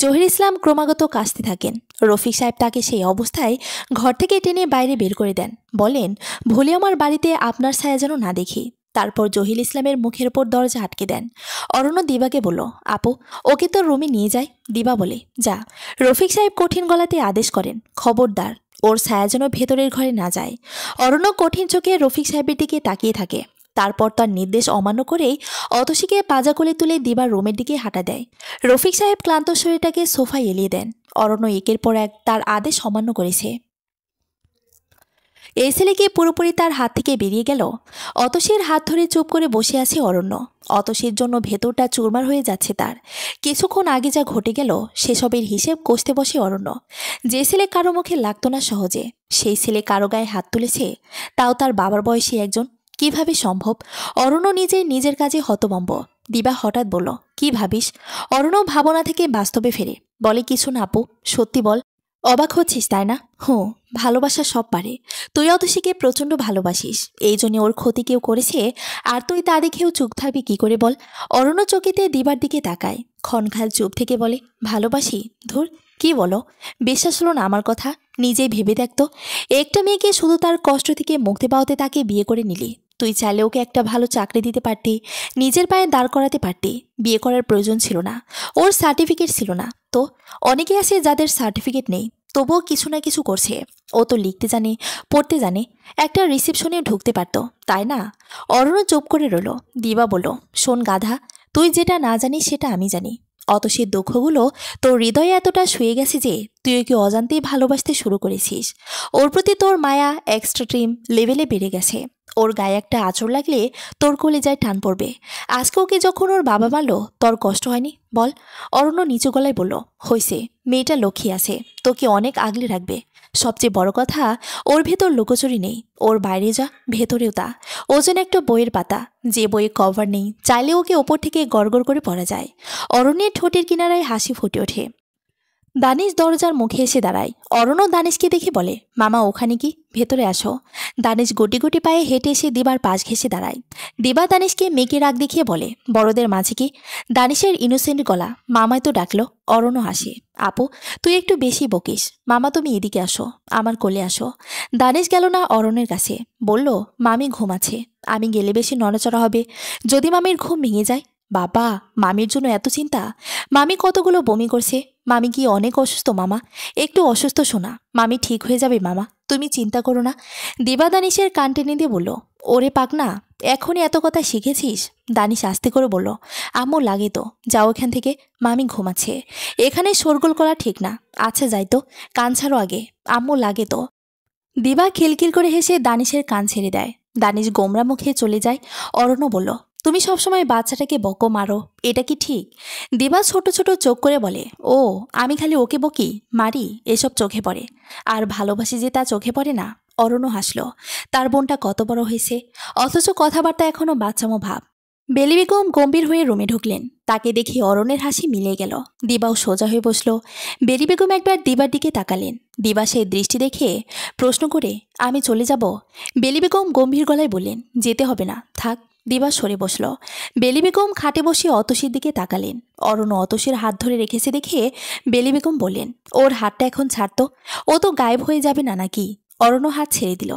জহির ইসলাম ক্রমাগত কাশতে থাকেন। রফিক সাহেব তাকে সেই অবস্থায় ঘর থেকে টেনে বাইরে বের করে দেন। বলেন, ভুলে আমার বাড়িতে আপনার ছায়া যেন না দেখি। তারপর জহির ইসলামের মুখের ওপর দরজা আটকে দেন। অরণ্য দিবাকে বলল, আপু, ওকে তোর রুমে নিয়ে যায়। দিবা বলে, যা। রফিক সাহেব কঠিন গলাতে আদেশ করেন, খবরদার, ওর ছায়া যেন ভেতরের ঘরে না যায়। অরণ্য কঠিন চোখে রফিক সাহেবের দিকে তাকিয়ে থাকে। তারপর তার নির্দেশ অমান্য করেই অতসীকে পাজা কোলে তুলে দিবার রুমের দিকে হাঁটা দেয়। রফিক সাহেব ক্লান্ত শরীরটাকে সোফায় এলিয়ে দেন। অরণ্য একের পর এক তার আদেশ অমান্য করেছে। এই ছেলে কি পুরোপুরি তার হাত থেকে বেরিয়ে গেল? অতসীর হাত ধরে চুপ করে বসে আছে অরণ্য। অতসীর জন্য ভেতরটা চুরমার হয়ে যাচ্ছে তার। কিছুক্ষণ আগে যা ঘটে গেল সেসবের হিসেব কষতে বসে অরণ্য। যে ছেলে কারো মুখে লাগতো না সহজে, সেই ছেলে কারো গায়ে হাত তুলেছে, তাও তার বাবার বয়সী একজন। কিভাবে সম্ভব? অরণ্য নিজের কাজে হতভম্ব। দিবা হঠাৎ বলল, কি ভাবিস? অরণ্য ভাবনা থেকে বাস্তবে ফেরে বলে, কিছু না আপু, সত্যি বল। অবাক হচ্ছিস তাই না? হুঁ, ভালোবাসা সব পারে। তুই অতসীকে প্রচণ্ড ভালোবাসিস, এই জন্য ওর ক্ষতি কেউ করেছে, আর তুই তা দেখেও চুপ থাকবি কি করে বল? অরণ্য চকিতে দিবার দিকে তাকায়, ক্ষণকাল চুপ থেকে বলে, ভালোবাসি? ধুর, কি বলো? বিশ্বাস হলো না আমার কথা? নিজেই ভেবে দেখতো, একটা মেয়েকে শুধু তার কষ্ট থেকে মুক্তি পাওয়াতে তাকে বিয়ে করে নিলি। তুই চাইলে ওকে একটা ভালো চাকরি দিতে পারতি, নিজের পায়ে দাঁড় করাতে পারতি। বিয়ে করার প্রয়োজন ছিল না, ওর সার্টিফিকেট ছিল না তো। অনেকে আছে যাদের সার্টিফিকেট নেই, তবুও কিছু না কিছু করছে। ও তো লিখতে জানে, পড়তে জানে, একটা রিসেপশনে ঢুকতে পারত, তাই না? অরণ্য চুপ করে রইল। দিবা বলল, শোন গাধা, তুই যেটা না জানিস সেটা আমি জানি। অতসীর দুঃখগুলো তোর হৃদয়ে এতটা শুয়ে গেছে যে তুই ওকে অজান্তেই ভালোবাসতে শুরু করেছিস। ওর প্রতি তোর মায়া এক্সট্রিম লেভেলে বেড়ে গেছে। ওর গায়ে একটা আঁচড় লাগলে তোর কলিজায় টান পড়বে। আজকে ওকে যখন ওর বাবা মারল, তোর কষ্ট হয়নি বল? অরণ্য নিচু গলায় বলল, হইছে, মেয়েটা লক্ষ্মী আছে, তোকে অনেক আগলে রাখবে। সবচেয়ে বড় কথা, ওর ভেতর লুকোচুরি নেই। ওর বাইরে যা, ভেতরেও তা। ও যেন একটা বইয়ের পাতা, যে বইয়ে কভার নেই, চাইলে ওকে ওপর থেকে গড়গড় করে পড়া যায়। অরণ্যের ঠোঁটের কিনারায় হাসি ফুটে ওঠে। দানিশ দরজার মুখে এসে দাঁড়ায়। অরণ্য দানিশকে দেখে বলে, মামা ওখানে কি? ভেতরে আসো। দানিশ গুটি গুটি পায়ে হেঁটে এসে দিবার পাশ ঘেঁষে দাঁড়ায়। দিবা দানিশকে মেয়েকে রাগ দেখিয়ে বলে, বড়দের মাঝে কি? দানিশের ইনোসেন্ট গলা, মামায় তো ডাকলো। অরণ্য হাসে, আপু, তুই একটু বেশি বকিস। মামা তুমি এদিকে আসো, আমার কোলে আসো। দানিশ গেল না অরণ্যের কাছে, বলল, মামি ঘুমাচ্ছে, আমি গেলে বেশি নড়াচড়া হবে, যদি মামির ঘুম ভেঙে যায়। বাবা, মামির জন্য এত চিন্তা? মামি কতগুলো বমি করছে। মামি কি অনেক অসুস্থ মামা? একটু অসুস্থ শোনা, মামি ঠিক হয়ে যাবে মামা, তুমি চিন্তা করো না। দিবা দানিশের কান টেনে দিয়ে বলল, ওরে পাকনা, এখনই এত কথা শিখেছিস? দানিশ আস্তে করে বলল, আম্মু লাগে তো, যাও এখান থেকে, মামি ঘুমাচ্ছে, এখানে শোরগোল করা ঠিক না। আচ্ছা যাই তো, কান ছাড়ো আগে, আম্মু লাগে তো। দিবা খিলখিল করে হেসে দানিশের কান ছেড়ে দেয়। দানিশ গোমরা মুখে চলে যায়। অরণ্য বলল, তুমি সবসময় বাচ্চাটাকে বকো মারো, এটা কি ঠিক? দিবা ছোট ছোট চোখ করে বলে, ও, আমি খালি ওকে বকি মারি এসব চোখে পড়ে, আর ভালোবাসি যে তা চোখে পড়ে না? অরণ্য হাসল। তার বোনটা কত বড় হয়েছে, অথচ কথাবার্তা এখনো বাচ্চামো ভাব। বেলি বেগম গম্ভীর হয়ে রুমে ঢুকলেন। তাকে দেখে অরণ্যের হাসি মিলিয়ে গেল। দিবাও সোজা হয়ে বসল। বেলি বেগম একবার দিবার দিকে তাকালেন। দিবা সেই দৃষ্টি দেখে প্রশ্ন করে, আমি চলে যাব? বেলি বেগম গম্ভীর গলায় বললেন, যেতে হবে না, থাক। দিবা সরে বসল। বেলি বেগম খাটে বসে অতসীর দিকে তাকালেন। অরণ্য অতসীর হাত ধরে রেখেছে দেখে বেলি বেগম বললেন, ওর হাতটা এখন ছাড়তো, ও তো গায়েব হয়ে যাবে না নাকি? অরণ্য হাত ছেড়ে দিল।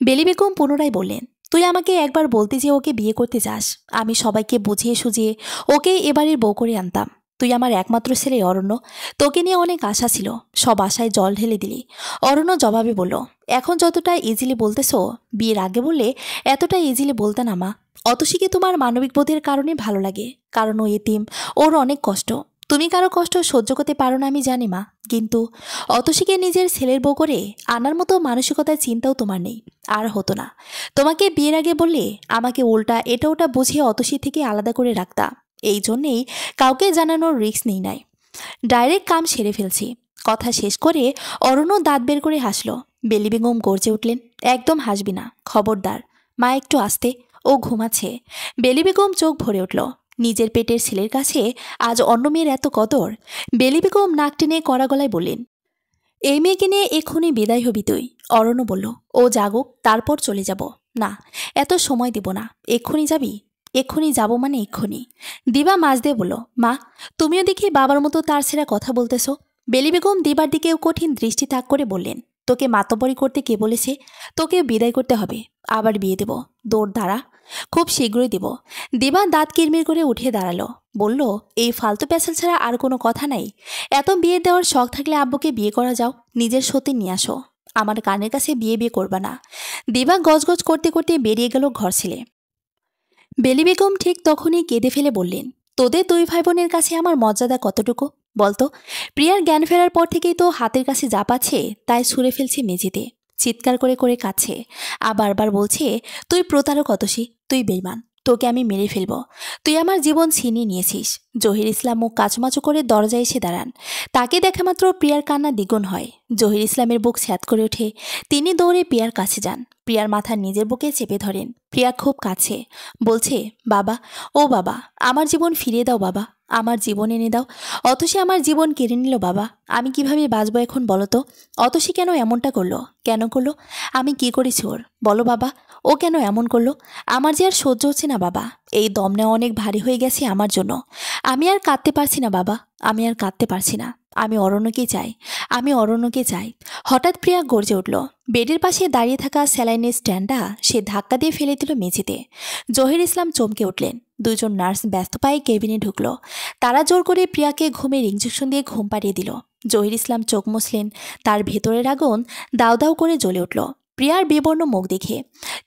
বেলি বেগম পুনরায় বললেন, তুই আমাকে একবার বলতে যে ওকে বিয়ে করতে চাস, আমি সবাইকে বুঝিয়ে সুঝিয়ে ওকে এবারের বউ করে আনতাম। তুই আমার একমাত্র ছেলে অরণ্য, তোকে নিয়ে অনেক আশা ছিল, সব আশায় জল ঢেলে দিলি। অরণ্য জবাবে বলল, এখন যতটা ইজিলি বলতেছো, বিয়ের আগে বললে এতটা ইজিলি বলতে না মা। অতসীকে তোমার মানবিক বোধের কারণে ভালো লাগে, কারণ ও এতিম, ওর অনেক কষ্ট। তুমি কারো কষ্ট সহ্য করতে পারো না আমি জানি মা, কিন্তু অতসীকে নিজের ছেলের বউ করে আনার মতো মানসিকতার চিন্তাও তোমার নেই, আর হতো না। তোমাকে বিয়ের আগে বললে আমাকে উল্টা এটা ওটা বুঝিয়ে অতসী থেকে আলাদা করে রাখতা, এই জন্যেই কাউকে জানানোর রিস্ক নেই নাই, ডাইরেক্ট কাম সেরে ফেলছি। কথা শেষ করে অরণ্য দাঁত বের করে হাসল। বেলি বেগম গর্জে উঠলেন, একদম হাসবি না, খবরদার। মা একটু আস্তে, ও ঘুমাচ্ছে। বেলি বেগম চোখ ভরে উঠল। নিজের পেটের ছেলের কাছে আজ অন্য মেয়ের এত কদর। বেলি বেগম নাক টেনে কড়া গলায় বললেন, এই মেয়েকে নিয়ে এক্ষুনি বিদায় হবি তুই। অরণ্য বলল, ও জাগুক তারপর চলে যাব। না, এত সময় দেব না। এক্ষুনি যাবি? এক্ষুনি যাব মানে এক্ষুনি। দিবা মাঝ দিয়ে বলল, মা তুমিও দেখি বাবার মতো তার ছেঁড়া কথা বলতেছ। বেলি বেগম দিবার দিকেও কঠিন দৃষ্টি তাক করে বললেন, তোকে মাতব্বরি করতে কে বলেছে? তোকে বিদায় করতে হবে, আবার বিয়ে দেব। দৌড় দাঁড়া, খুব শীঘ্রই দেব। দিবা দাঁত কিরমির করে উঠে দাঁড়ালো, বলল, এই ফালতু প্যাসেল ছাড়া আর কোনো কথা নাই। এত বিয়ে দেওয়ার শখ থাকলে আব্বুকে বিয়ে করা যাও, নিজের সত্যি নিয়ে আসো। আমার কানের কাছে বিয়ে বিয়ে করবা না। দিবা গজগজ করতে করতে বেরিয়ে গেল ঘর ছেলে। বেলি বেগম ঠিক তখনই কেঁদে ফেলে বললেন, তোদের দুই ভাই বোনের কাছে আমার মর্যাদা কতটুকু বলতো? প্রিয়ার জ্ঞান ফেরার পর থেকেই তো হাতের কাছে যা পাচ্ছে তাই ছুঁড়ে ফেলছে মেঝেতে, চিৎকার করে করে কাঁদছে। বারবার বলছে, তুই প্রতারক অতসী, তুই বেইমান, তোকে আমি মেরে ফেলবো। তুই আমার জীবন ছিনিয়ে নিয়েছিস। জহির ইসলাম মুখ কাচুমাচু করে দরজায় এসে দাঁড়ান। তাকে দেখা মাত্র প্রিয়ার কান্না দ্বিগুণ হয়। জহির ইসলামের বুক স্যাঁত করে ওঠে। তিনি দৌড়ে প্রিয়ার কাছে যান, প্রিয়ার মাথা নিজের বুকে চেপে ধরেন। প্রিয়া খুব কাছে, বলছে, বাবা, ও বাবা, আমার জীবন ফিরিয়ে দাও বাবা, আমার জীবন এনে দাও। অতসী আমার জীবন কেড়ে নিল বাবা, আমি কিভাবে বাঁচবো এখন বলো তো? অতসী কেন এমনটা করলো? কেন করলো? আমি কি করেছি ওর? বলো বাবা, ও কেন এমন করলো? আমার যে আর সহ্য হচ্ছে না বাবা, এই দম নেওয়া অনেক ভারী হয়ে গেছে আমার জন্য। আমি আর কাঁদতে পারছি না বাবা, আমি আর কাঁদতে পারছি না। আমি অরণ্যকে চাই, আমি অরণ্যকে চাই। হঠাৎ প্রিয়া গর্জে উঠল। বেডের পাশে দাঁড়িয়ে থাকা স্যালাইনের স্ট্যান্ডটা সে ধাক্কা দিয়ে ফেলে দিল মেঝেতে। জহির ইসলাম চমকে উঠলেন। দুজন নার্স ব্যস্ত পায়ে কেবিনে ঢুকলো। তারা জোর করে প্রিয়াকে ঘুমের ইঞ্জেকশন দিয়ে ঘুম পাড়িয়ে দিল। জহির ইসলাম চোখ মুছলেন। তার ভেতরের আগুন দাউ দাউ করে জ্বলে উঠল প্রিয়ার বিবর্ণ মুখ দেখে।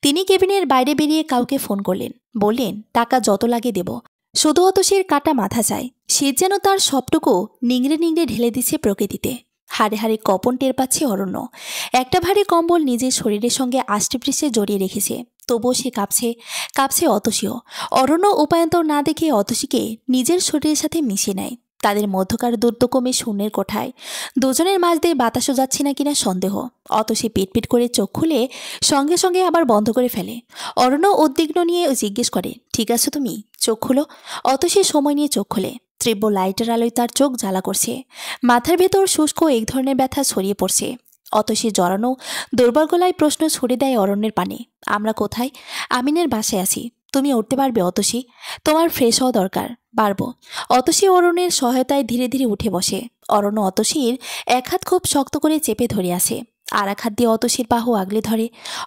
তিনি কেবিনের বাইরে বেরিয়ে কাউকে ফোন করলেন, বললেন, টাকা যত লাগে দেব, শুধু অতসীর কাটা মাথা চাই। শীত যেন তার সবটুকু নিংড়ে নিংড়ে ঢেলে দিচ্ছে প্রকৃতিতে। হাড়ে হাড়ে কপন টের পাচ্ছে অরণ্য। একটা ভারী কম্বল নিজের শরীরের সঙ্গে আষ্টেপৃষ্ঠে জড়িয়ে রেখেছে, তবুও সে কাঁপছে, কাঁপছে অতসীও। অরণ্য উপায়ন্তর না দেখে অতসীকে নিজের শরীরের সাথে মিশিয়ে নেয়। তাদের মধ্যকার দূরত্ব কমে শূন্যের কোঠায়। দুজনের মাঝ দিয়ে বাতাসও যাচ্ছে না কিনা সন্দেহ। অতসী পিটপিট করে চোখ খুলে সঙ্গে সঙ্গে আবার বন্ধ করে ফেলে। অরণ্য উদ্বিগ্ন নিয়ে জিজ্ঞেস করে, ঠিক আছে তুমি? চোখ খুলো। অতসী সময় নিয়ে চোখ খোলে। তীব্র লাইটের আলোয় তার চোখ জ্বালা করছে। মাথার ভেতর শুষ্ক এক ধরনের ব্যথা ছড়িয়ে পড়ছে। অতসী জড়ানো দুর্বল গলায় প্রশ্ন ছুড়ে দেয় অরণ্যের পানে, আমরা কোথায়? আমিনের বাসায় আছি। তুমি উঠতে পারবে অতসী? তোমার ফ্রেশ হওয়া দরকার। পারবো। অতসী অরণ্যের সহায়তায় ধীরে ধীরে উঠে বসে। অরণ্য অতসীর এক হাত খুব শক্ত করে চেপে ধরে আছে, আর এক হাত দিয়ে অতসীর বাহু আগলে ধরে।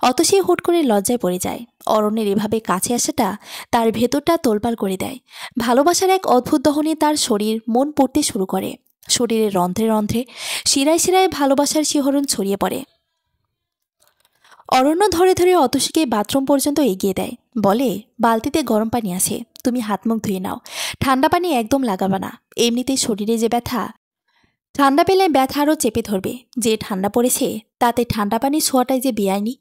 অতসী হুট করে লজ্জায় পড়ে যায়। অরণ্যের এভাবে কাছে আসাটা তার ভেতরটা তোলপাড় করে দেয়। ভালোবাসার এক অদ্ভুত দহনে তার শরীর মন পড়তে শুরু করে। শরীরের রন্ধ্রে রন্ধ্রে, শিরায় শিরায় ভালোবাসার শিহরণ ছড়িয়ে পড়ে। অরণ্য ধরে ধরে অতসীকে বাথরুম পর্যন্ত এগিয়ে দেয়, বলে, বালতিতে গরম পানি আছে, তুমি হাত মুখ ধুয়ে নাও। ঠান্ডা পানি একদম লাগাবা না, এমনিতেই শরীরে যে ব্যথা, ঠান্ডা পেলে ব্যথা আরও চেপে ধরবে। যে ঠান্ডা পড়েছে তাতে ঠান্ডা পানি ছোঁয়াটাই যে বেআইনি।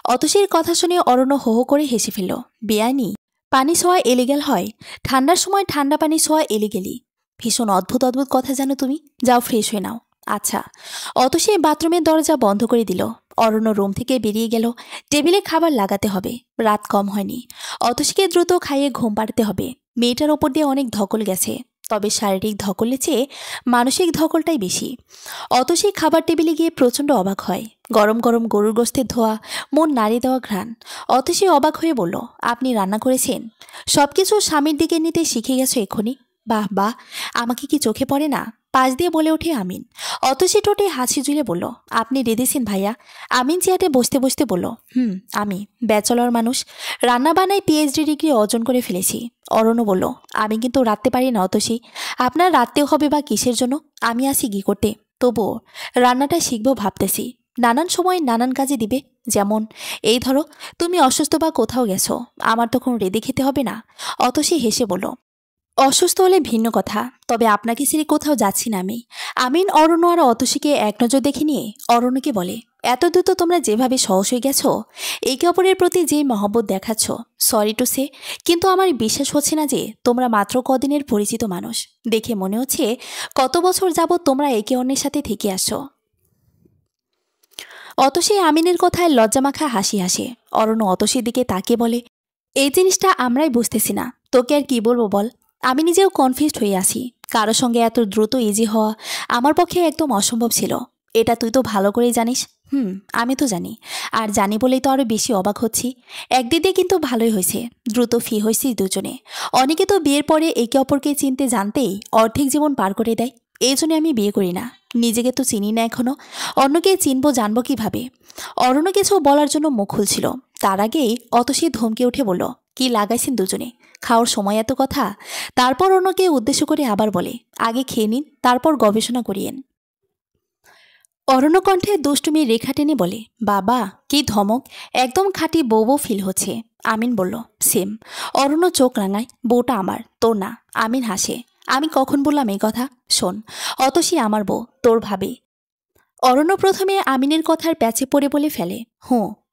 অতসীর কথা শুনে অরণ্য হো হো করে হেসে ফেলল। বেআইনি? পানি ছোঁয়া এলিগেল হয়? ঠান্ডার সময় ঠান্ডা পানি ছোঁয়া এলিগেলি? ভীষণ অদ্ভুত অদ্ভুত কথা জানো তুমি। যাও ফ্রেশ হয়ে নাও। আচ্ছা। অতসী বাথরুমের দরজা বন্ধ করে দিল। অরণ্য রুম থেকে বেরিয়ে গেল। টেবিলে খাবার লাগাতে হবে, রাত কম হয়নি। অতসীকে দ্রুত খাইয়ে ঘুম পাড়াতে হবে। মেয়েটার ওপর দিয়ে অনেক ধকল গেছে, তবে শারীরিক ধকলের চেয়ে মানসিক ধকলটাই বেশি। অতসী খাবার টেবিলে গিয়ে প্রচণ্ড অবাক হয়। গরম গরম গরুর গোস্তের ধোয়া, মন নাড়িয়ে দেওয়া ঘ্রাণ। অতসী অবাক হয়ে বলল, আপনি রান্না করেছেন? সব কিছু স্বামীর দিকে নিতে শিখে গেছো এক্ষুনি? বাহ বাহ, আমাকে কি চোখে পড়ে না? পাশ দিয়ে বলে ওঠে আমিন। অতসী ঠোঁটে হাসি ঝুলে বলল, আপনি রেঁধেছেন ভাইয়া? আমিন চেয়ারে বসতে বসতে বলল, আমি ব্যাচেলর মানুষ, রান্নাবান্নায় পিএইচডি ডিগ্রি অর্জন করে ফেলেছি। অরণ্য বলল, আমি কিন্তু রাঁধতে পারি না অতসী। আপনার রাঁধতেও হবে বা কিসের জন্য? আমি আসি কি করতে, তবুও রান্নাটা শিখবো ভাবতেছি। নানান সময় নানান কাজে দিবে। যেমন এই ধরো, তুমি অসুস্থ বা কোথাও গেছো, আমার তখন রেঁধে খেতে হবে না। অতসী হেসে বলল, অসুস্থ হলে ভিন্ন কথা, তবে আপনাকে ছেড়ে কোথাও যাচ্ছি না আমি। আমিন অরণ্য আর অতসীকে এক নজর দেখে নিয়ে অরণ্যকে বলে, এত দ্রুত তোমরা যেভাবে সহজ হয়ে গেছো, একে অপরের প্রতি যে মহব্বত দেখাচ্ছ, সরি টু সে, কিন্তু আমার বিশ্বাস হচ্ছে না যে তোমরা মাত্র কদিনের পরিচিত মানুষ। দেখে মনে হচ্ছে কত বছর যাবৎ তোমরা একে অন্যের সাথে থেকে আসছো। অতসী আমিনের কথায় লজ্জামাখা হাসি হাসে। অরণ্য অতসীর দিকে তাকিয়ে বলে, এই জিনিসটা আমরাই বুঝতেছি না, তোকে আর কি বলবো বল। আমি নিজেও কনফিউজড হয়ে আছি। কারো সঙ্গে এত দ্রুত ইজি হওয়া আমার পক্ষে একদম অসম্ভব ছিল। এটা তুই তো ভালো করেই জানিস। আমি তো জানি, আর জানি বলেই তো আরও বেশি অবাক হচ্ছি। একদিক দিয়ে কিন্তু ভালোই হয়েছে, দ্রুত ফি হয়েছি দুজনে। অনেকে তো বিয়ের পরে একে অপরকে চিনতে জানতেই অর্ধেক জীবন পার করে দেয়। এই জন্য আমি বিয়ে করি না। নিজেকে তো চিনি না এখনো, অন্যকে চিনবো জানবো কিভাবে? অরণ্য কিছু বলার জন্য মুখ খুলছিল, তার আগেই অতসী ধমকে উঠে বলল, কি লাগাইছেন দুজনে? খাওয়ার সময় এত কথা? তারপর অন্যকে উদ্দেশ্য করে আবার বলে, আগে খেয়ে নিন, তারপর গবেষণা করিয়েন। অরণ্য কণ্ঠে দুষ্টুমি রেখা টেনে বলে, বাবা কি ধমক! একদম খাঁটি বউ বউ ফিল হচ্ছে। আমিন বলল, সেম। অরণ্য চোখ রাঙায়, বউটা আমার, তোর না। আমিন হাসে, আমি কখন বললাম এই কথা? শোন, অতসী আমার বউ, তোর ভাবি। অরণ্য প্রথমে আমিনের কথার প্যাচে পড়ে বলে ফেলে,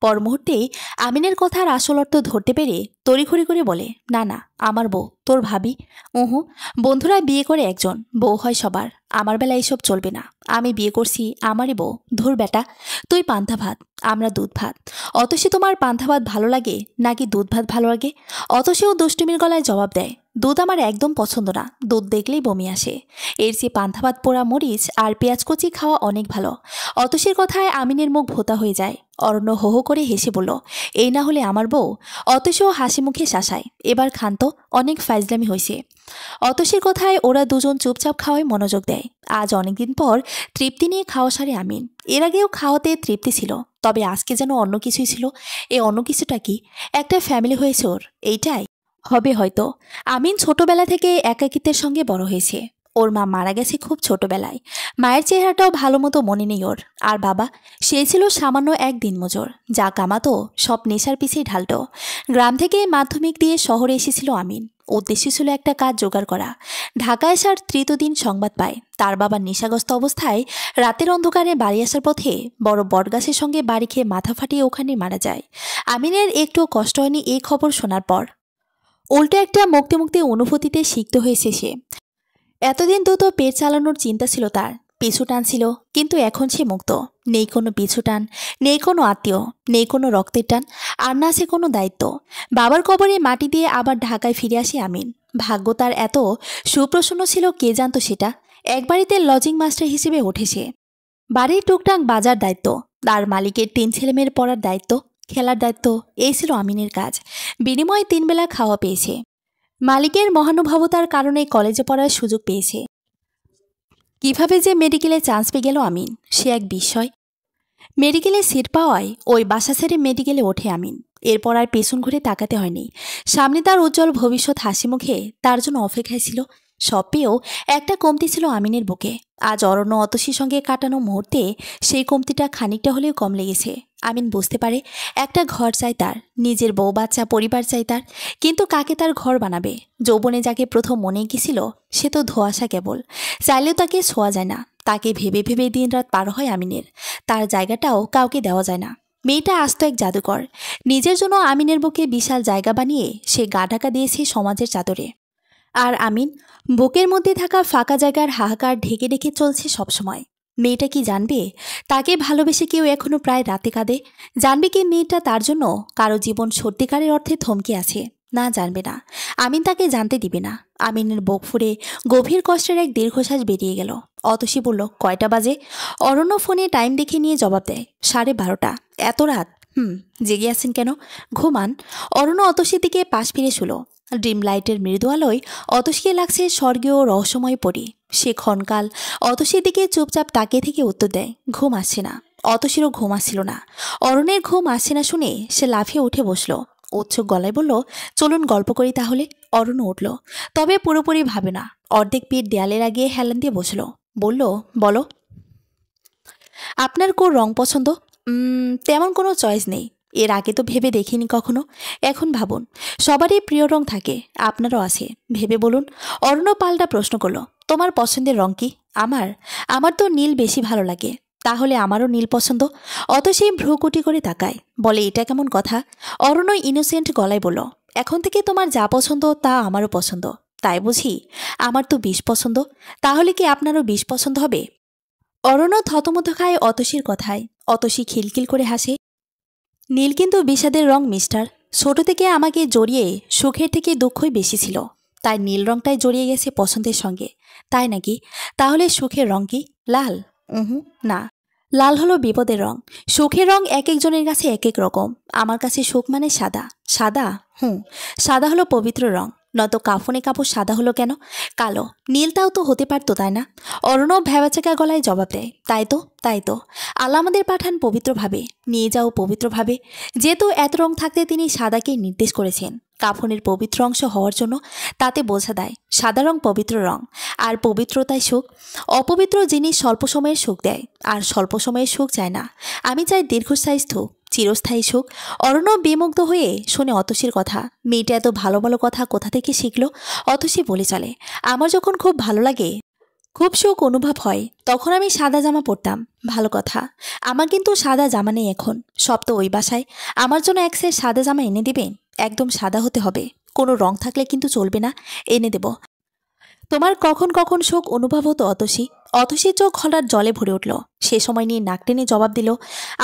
পর মুহূর্তেই আমিনের কথার আসল অর্থ ধরতে পেরে তড়িঘড়ি করে বলে, না না, আমার বউ, তোর ভাবি। বন্ধুরা বিয়ে করে একজন, বউ হয় সবার। আমার বেলা এইসব চলবে না। আমি বিয়ে করছি, আমারই বউ। ধুর বেটা, তুই পান্তা ভাত, আমরা দুধ ভাত। অতসী তোমার পান্তা ভাত ভালো লাগে নাকি দুধ ভাত ভালো লাগে? অতসীও দুষ্টুমির গলায় জবাব দেয়, দুধ আমার একদম পছন্দ না, দুধ দেখলেই বমি আসে। এর চেয়ে পান্তা ভাত, পোড়া মরিচ আর পেঁয়াজ কুচি খাওয়া অনেক ভালো। অতসীর কথায় আমিনের মুখ ভোতা হয়ে যায়। অরণ্য হো হো করে হেসে বলল, এই না হলে আমার বউ? অতসীও হাসি মুখে শাসায়, এবার ক্ষান্ত, অনেক ফাইজলামি হয়েছে। অতসীর কথায় ওরা দুজন চুপচাপ খাওয়ায় মনোযোগ দেয়। আজ অনেকদিন পর তৃপ্তি নিয়ে খাওয়া সারে আমিন। এর আগেও খাওয়াতে তৃপ্তি ছিল, তবে আজকে যেন অন্য কিছুই ছিল। এ অন্য কিছুটা কি? একটা ফ্যামিলি হয়েছে ওর, এইটাই হবে হয়তো। আমিন ছোটবেলা থেকে একাকিত্বের সঙ্গে বড় হয়েছে। ওর মা মারা গেছে খুব ছোটবেলায়। মায়ের চেহারাটাও ভালো মতো মনে নেই ওর। আর বাবা, সে ছিল সামান্য এক দিনমজুর, যা কামাতো সব নেশার পিছিয়ে ঢালতো। গ্রাম থেকে মাধ্যমিক দিয়ে শহরে এসেছিল আমিন। উদ্দেশ্য ছিল একটা কাজ জোগাড় করা। ঢাকায় আসার তৃতীয় দিন সংবাদ পায় তার বাবা নেশাগ্রস্ত অবস্থায় রাতের অন্ধকারে বাড়ি আসার পথে বড় বটগাছের সঙ্গে বাড়ি খেয়ে মাথা ফাটিয়ে ওখানে মারা যায়। আমিনের একটুও কষ্ট হয়নি এই খবর শোনার পর। উল্টো একটা মুক্তি মুক্তি অনুভূতিতে সিক্ত হয়েছে সে। এতদিন তো পেট চালানোর চিন্তা ছিল তার, পিছু টান ছিল, কিন্তু এখন সে মুক্ত। নেই কোনো পিছু টান, নেই কোনো আত্মীয়, নেই কোনো রক্তের টান, আর না আছে কোনো দায়িত্ব। বাবার কবরে মাটি দিয়ে আবার ঢাকায় ফিরে আসে আমিন। ভাগ্য তার এত সুপ্রসন্ন ছিল কে জানতো সেটা। এক বাড়িতে লজিং মাস্টার হিসেবে উঠেছে। বাড়ির টুকটাক বাজার দায়িত্ব, তার মালিকের 3 ছেলেমেয়ের পড়ার দায়িত্ব, খেলার দায়িত্ব, এই ছিল আমিনের কাজ। বিনিময়ে 3 বেলা খাওয়া পেয়েছে। মালিকের মহানুভবতার কারণে কলেজে পড়ার সুযোগ পেয়েছে। কিভাবে যে মেডিকেলে চান্স পেয়ে গেল আমিন, সে এক বিস্ময়। মেডিকেলে সিট পাওয়ায় ওই বাসা ছেড়ে মেডিকেলে ওঠে আমিন। এরপর আর পেছন ঘুরে তাকাতে হয়নি। সামনে তার উজ্জ্বল ভবিষ্যৎ হাসি মুখে তার জন্য অপেক্ষায় ছিল। সব পেয়েও একটা কমতি ছিল আমিনের বুকে। আজ অরণ্য অতসীর সঙ্গে কাটানো মুহূর্তে সেই কমতিটা খানিকটা হলেও কম লেগেছে। আমিন বুঝতে পারে একটা ঘর চাই তার, নিজের বউ বাচ্চা পরিবার চাই তার, কিন্তু কাকে তার ঘর বানাবে? যৌবনে যাকে প্রথম মনে গেছিল সে তো ধোঁয়াশা কেবল, চাইলেও তাকে ছোঁয়া যায় না। তাকে ভেবে ভেবে দিনরাত পার হয় আমিনের। তার জায়গাটাও কাউকে দেওয়া যায় না। মেয়েটা আস্ত এক জাদুকর। নিজের জন্য আমিনের বুকে বিশাল জায়গা বানিয়ে সে গা ঢাকা দিয়েছে সমাজের চাদরে। আর আমিন বুকের মধ্যে থাকা ফাঁকা জায়গার হাহাকার ঢেকে ঢেকে চলছে সবসময়। মেয়েটা কি জানবে তাকে ভালোবেসে কেউ এখনো প্রায় রাতে কাঁদে? জানবে কি মেয়েটা তার জন্য কারো জীবন সত্যিকারের অর্থে থমকে আছে? না, জানবে না। আমিন তাকে জানতে দিবে না। আমিনের বুক ফুঁড়ে গভীর কষ্টের এক দীর্ঘশ্বাস বেরিয়ে গেল। অতসী বলল, কয়টা বাজে? অরণ্য ফোনে টাইম দেখে নিয়ে জবাব দেয়, 12:30। এত রাত? জেগে আছেন কেন? ঘুমান। অরণ্য অতসীর দিকে পাশ ফিরে শুলো। ড্রিম লাইটের মৃদু আলোয় অতসীকে লাগছে স্বর্গীয় রহস্যময় পরি। সে ক্ষণকাল অতসীর দিকে চুপচাপ তাকিয়ে থেকে উত্তর দেয়, ঘুম আসছে না। অতসীরও ঘুম আসছিল না। অরণ্যের ঘুম আসছে না শুনে সে লাফিয়ে উঠে বসলো। উৎসুক গলায় বলল, চলুন গল্প করি তাহলে। অরণ্য উঠল, তবে পুরোপুরি ভাবে না। অর্ধেক পিঠ দেয়ালে লাগিয়ে হেলান দিয়ে বসলো। বলল, বলো, আপনার কোন রং পছন্দ? তেমন কোনো চয়েস নেই। এর আগে তো ভেবে দেখিনি কখনো। এখন ভাবুন, সবারই প্রিয় রং থাকে, আপনারও আছে। ভেবে বলুন। অরণ্য পাল্টা প্রশ্ন করলো, তোমার পছন্দের রং কি? আমার আমার তো নীল বেশি ভালো লাগে। তাহলে আমারও নীল পছন্দ। অত সেই ভ্রুকুটি করে তাকায়, বলে, এটা কেমন কথা? অরণ্য ইনোসেন্ট গলায় বলল, এখন থেকে তোমার যা পছন্দ তা আমারও পছন্দ। তাই বুঝি? আমার তো বিষ পছন্দ। তাহলে কি আপনারও বিষ পছন্দ হবে? অরণ্য থতমত খায় অতসীর কথায়। অতসী খিলখিল করে হাসে। নীল কিন্তু বিষাদের রং মিস্টার। ছোট থেকে আমাকে জড়িয়ে সুখের থেকে দুঃখই বেশি ছিল, তাই নীল রংটাই জড়িয়ে গেছে পছন্দের সঙ্গে। তাই নাকি? তাহলে সুখের রং কি? লাল? না, লাল হলো বিপদের রং। সুখের রং এক একজনের কাছে এক এক রকম। আমার কাছে সুখ মানে সাদা। সাদা? সাদা হলো পবিত্র রং। নয়তো কাফনে কাপড় সাদা হলো কেন? কালো। নীলটাও তো হতে পারতো, তাই না? অর্ণব ভ্যাবাচাকা গলায় জবাব দেয়, তাই তো আল্লাহ আমাদের পাঠান পবিত্রভাবে, নিয়ে যাও পবিত্রভাবে। যেহেতু এত রং থাকতে তিনি সাদাকে নির্দেশ করেছেন কাফনের পবিত্র অংশ হওয়ার জন্য, তাতে বোঝা দেয় সাদা রং পবিত্র রং। আর পবিত্রতায় সুখ। অপবিত্র জিনিস স্বল্প সময়ের সুখ দেয়, আর স্বল্প সময়ের সুখ চায় না। আমি চাই দীর্ঘস্থায়ী সুখ, চিরস্থায়ী সুখ। অর্ণব বিমুগ্ধ হয়ে শোনে অতসীর কথা। মেয়েটা এত ভালো ভালো কথা কোথা থেকে শিখলো? অতসী বলে চলে, আমার যখন খুব ভালো লাগে, খুব সুখ অনুভব হয়, তখন আমি সাদা জামা পরতাম। ভালো কথা। আমার কিন্তু সাদা জামা নেই এখন। সব তো ওই বাসায়। আমার জন্য এক সেট সাদা জামা এনে দেবেন? একদম সাদা হতে হবে, কোনো রং থাকলে কিন্তু চলবে না। এনে দেব। তোমার কখন কখন শোক অনুভব হতো অতসী? অতসীর চোখ হঠাৎ জলে ভরে উঠল। সে সময় নিয়ে নাক টেনে জবাব দিল,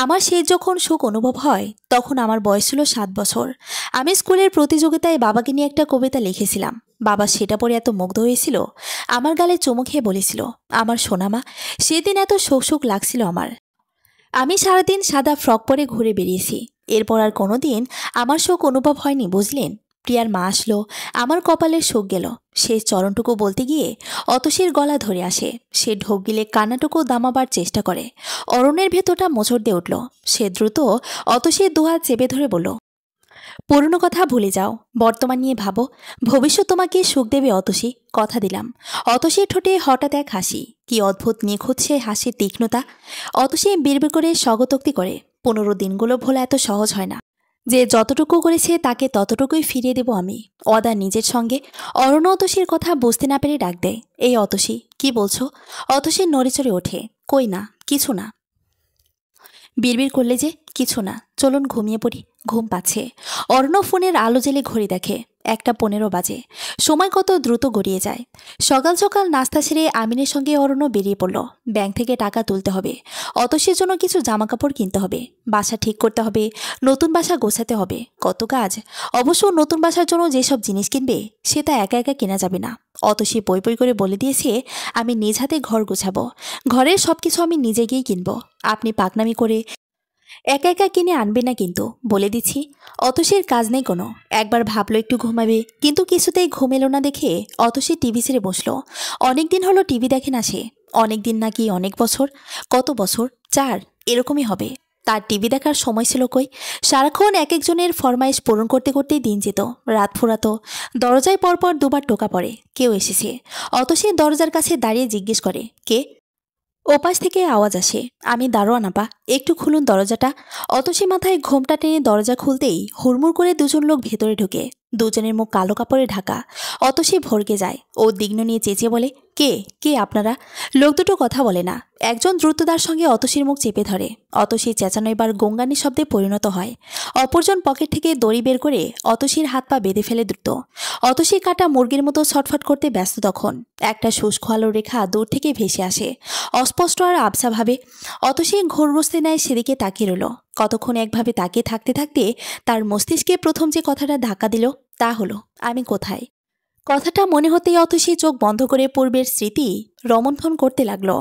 আমার সে যখন শোক অনুভব হয় তখন আমার বয়স ছিল 7 বছর। আমি স্কুলের প্রতিযোগিতায় বাবাকে নিয়ে একটা কবিতা লিখেছিলাম। বাবা সেটা পড়ে এত মুগ্ধ হয়েছিল, আমার গালে চুমু খেয়ে বলেছিল, আমার সোনামা। সেদিন এত শোক শোক লাগছিল আমার। আমি সারাদিন সাদা ফ্রক পরে ঘুরে বেরিয়েছি। এরপর আর কোনোদিন আমার শোক অনুভব হয়নি, বুঝলেন? প্রিয়ার মা আসলো, আমার কপালের শোক গেল। সে চরণটুকু বলতে গিয়ে অতসীর গলা ধরে আসে। সে ঢোক গিলে কান্নাটুকু দামাবার চেষ্টা করে। অরণ্যের ভেতরটা মোচড় দিয়ে উঠল। সে দ্রুত অতসীর দুহাত চেপে ধরে বলল, পুরনো কথা ভুলে যাও, বর্তমান নিয়ে ভাবো। ভবিষ্যৎ তোমাকে সুখ দেবে অতসী, কথা দিলাম। অতসীর ঠোঁটে হঠাৎ এক হাসি। কি অদ্ভুত নিখুঁত সে হাসির তীক্ষ্ণতা! অতসী বিড়বিড় করে স্বগতোক্তি করে, 15 দিনগুলো ভোলা এত সহজ হয় না। যে যতটুকু করেছে তাকে ততটুকুই ফিরিয়ে দেব আমি, অদা নিজের সঙ্গে। অরণ্য অতসীর কথা বুঝতে না পেরে ডাক দেয়, এই অতসী, কি বলছো? অতসীর নড়েচড়ে ওঠে, কই না, কিছু না। বিড়বিড় করলে যে, কিছু না, চলুন ঘুমিয়ে পড়ি, ঘুম পাচ্ছে। অর্ণব ফোনের আলো জেলে ঘড়ি দেখে, 1:15 বাজে। সময় কত দ্রুত গড়িয়ে যায়। সকাল সকাল নাস্তা সেরে আমিনের সঙ্গে অরণ্য বেরিয়ে পড়ল। ব্যাংক থেকে টাকা তুলতে হবে, অতসীর জন্য কিছু জামাকাপড় কিনতে হবে, বাসা ঠিক করতে হবে, নতুন বাসা গোছাতে হবে, কত কাজ। অবশ্য নতুন বাসার জন্য যেসব জিনিস কিনবে সেটা একা একা কেনা যাবে না। অতসী পই পই করে বলে দিয়েছে, আমি নিজ হাতে ঘর গোছাবো, ঘরের সবকিছু আমি নিজে গিয়ে কিনবো। আপনি পাকনামি করে একা একা কিনে আনবে না কিন্তু, বলে দিচ্ছি। অতসীর কাজ নেই কোনো। একবার ভাবলো একটু ঘুমাবে, কিন্তু কিছুতেই ঘুম এলো না দেখে অতসী টিভি ছেড়ে বসলো। অনেকদিন হলো টিভি দেখে না সে। অনেকদিন নাকি অনেক বছর? কত বছর? 4, এরকমই হবে। তার টিভি দেখার সময় ছিল কই? সারাক্ষণ এক একজনের ফরমাইশ পূরণ করতে করতেই দিন যেত, রাত ফুরাতো। দরজায় পরপর দুবার টোকা পড়ে, কেউ এসেছে। অতসী দরজার কাছে দাঁড়িয়ে জিজ্ঞেস করে, কে? ওপাশ থেকে আওয়াজ আসে, আমি দারোয়ান আপা, একটু খুলুন দরজাটা। অতসী মাথায় ঘোমটা টেনে দরজা খুলতেই হুড়মুড় করে দুজন লোক ভেতরে ঢুকে। দুজনের মুখ কালো কাপড়ে ঢাকা। অতসী ভরকে যায়। ও দিগ্ন নিয়ে চেঁচিয়ে বলে, কে কে আপনারা? লোক দুটো কথা বলে না। একজন দ্রুততার সঙ্গে অতসীর মুখ চেপে ধরে। অতসীর চেঁচানো এবার গঙ্গানি শব্দে পরিণত হয়। অপরজন পকেট থেকে দড়ি বের করে অতসীর হাত পা বেঁধে ফেলে দ্রুত। অতসী কাটা মুরগির মতো ছটফট করতে ব্যস্ত তখন। একটা শুষ্ক আলো রেখা দূর থেকে ভেসে আসে, অস্পষ্ট আর আবছাভাবে। অতসী ঘোরগ্রস্তে নেয় সেদিকে তাকিয়ে রইল। কতক্ষণ একভাবে তাকিয়ে থাকতে থাকতে তার মস্তিষ্কে প্রথম যে কথাটা ধাক্কা দিল তা হলো, আমি কোথায়? কথাটা মনে হতেই অতসী চোখ বন্ধ করে পূর্বের স্মৃতি রমন্থন করতে লাগলো।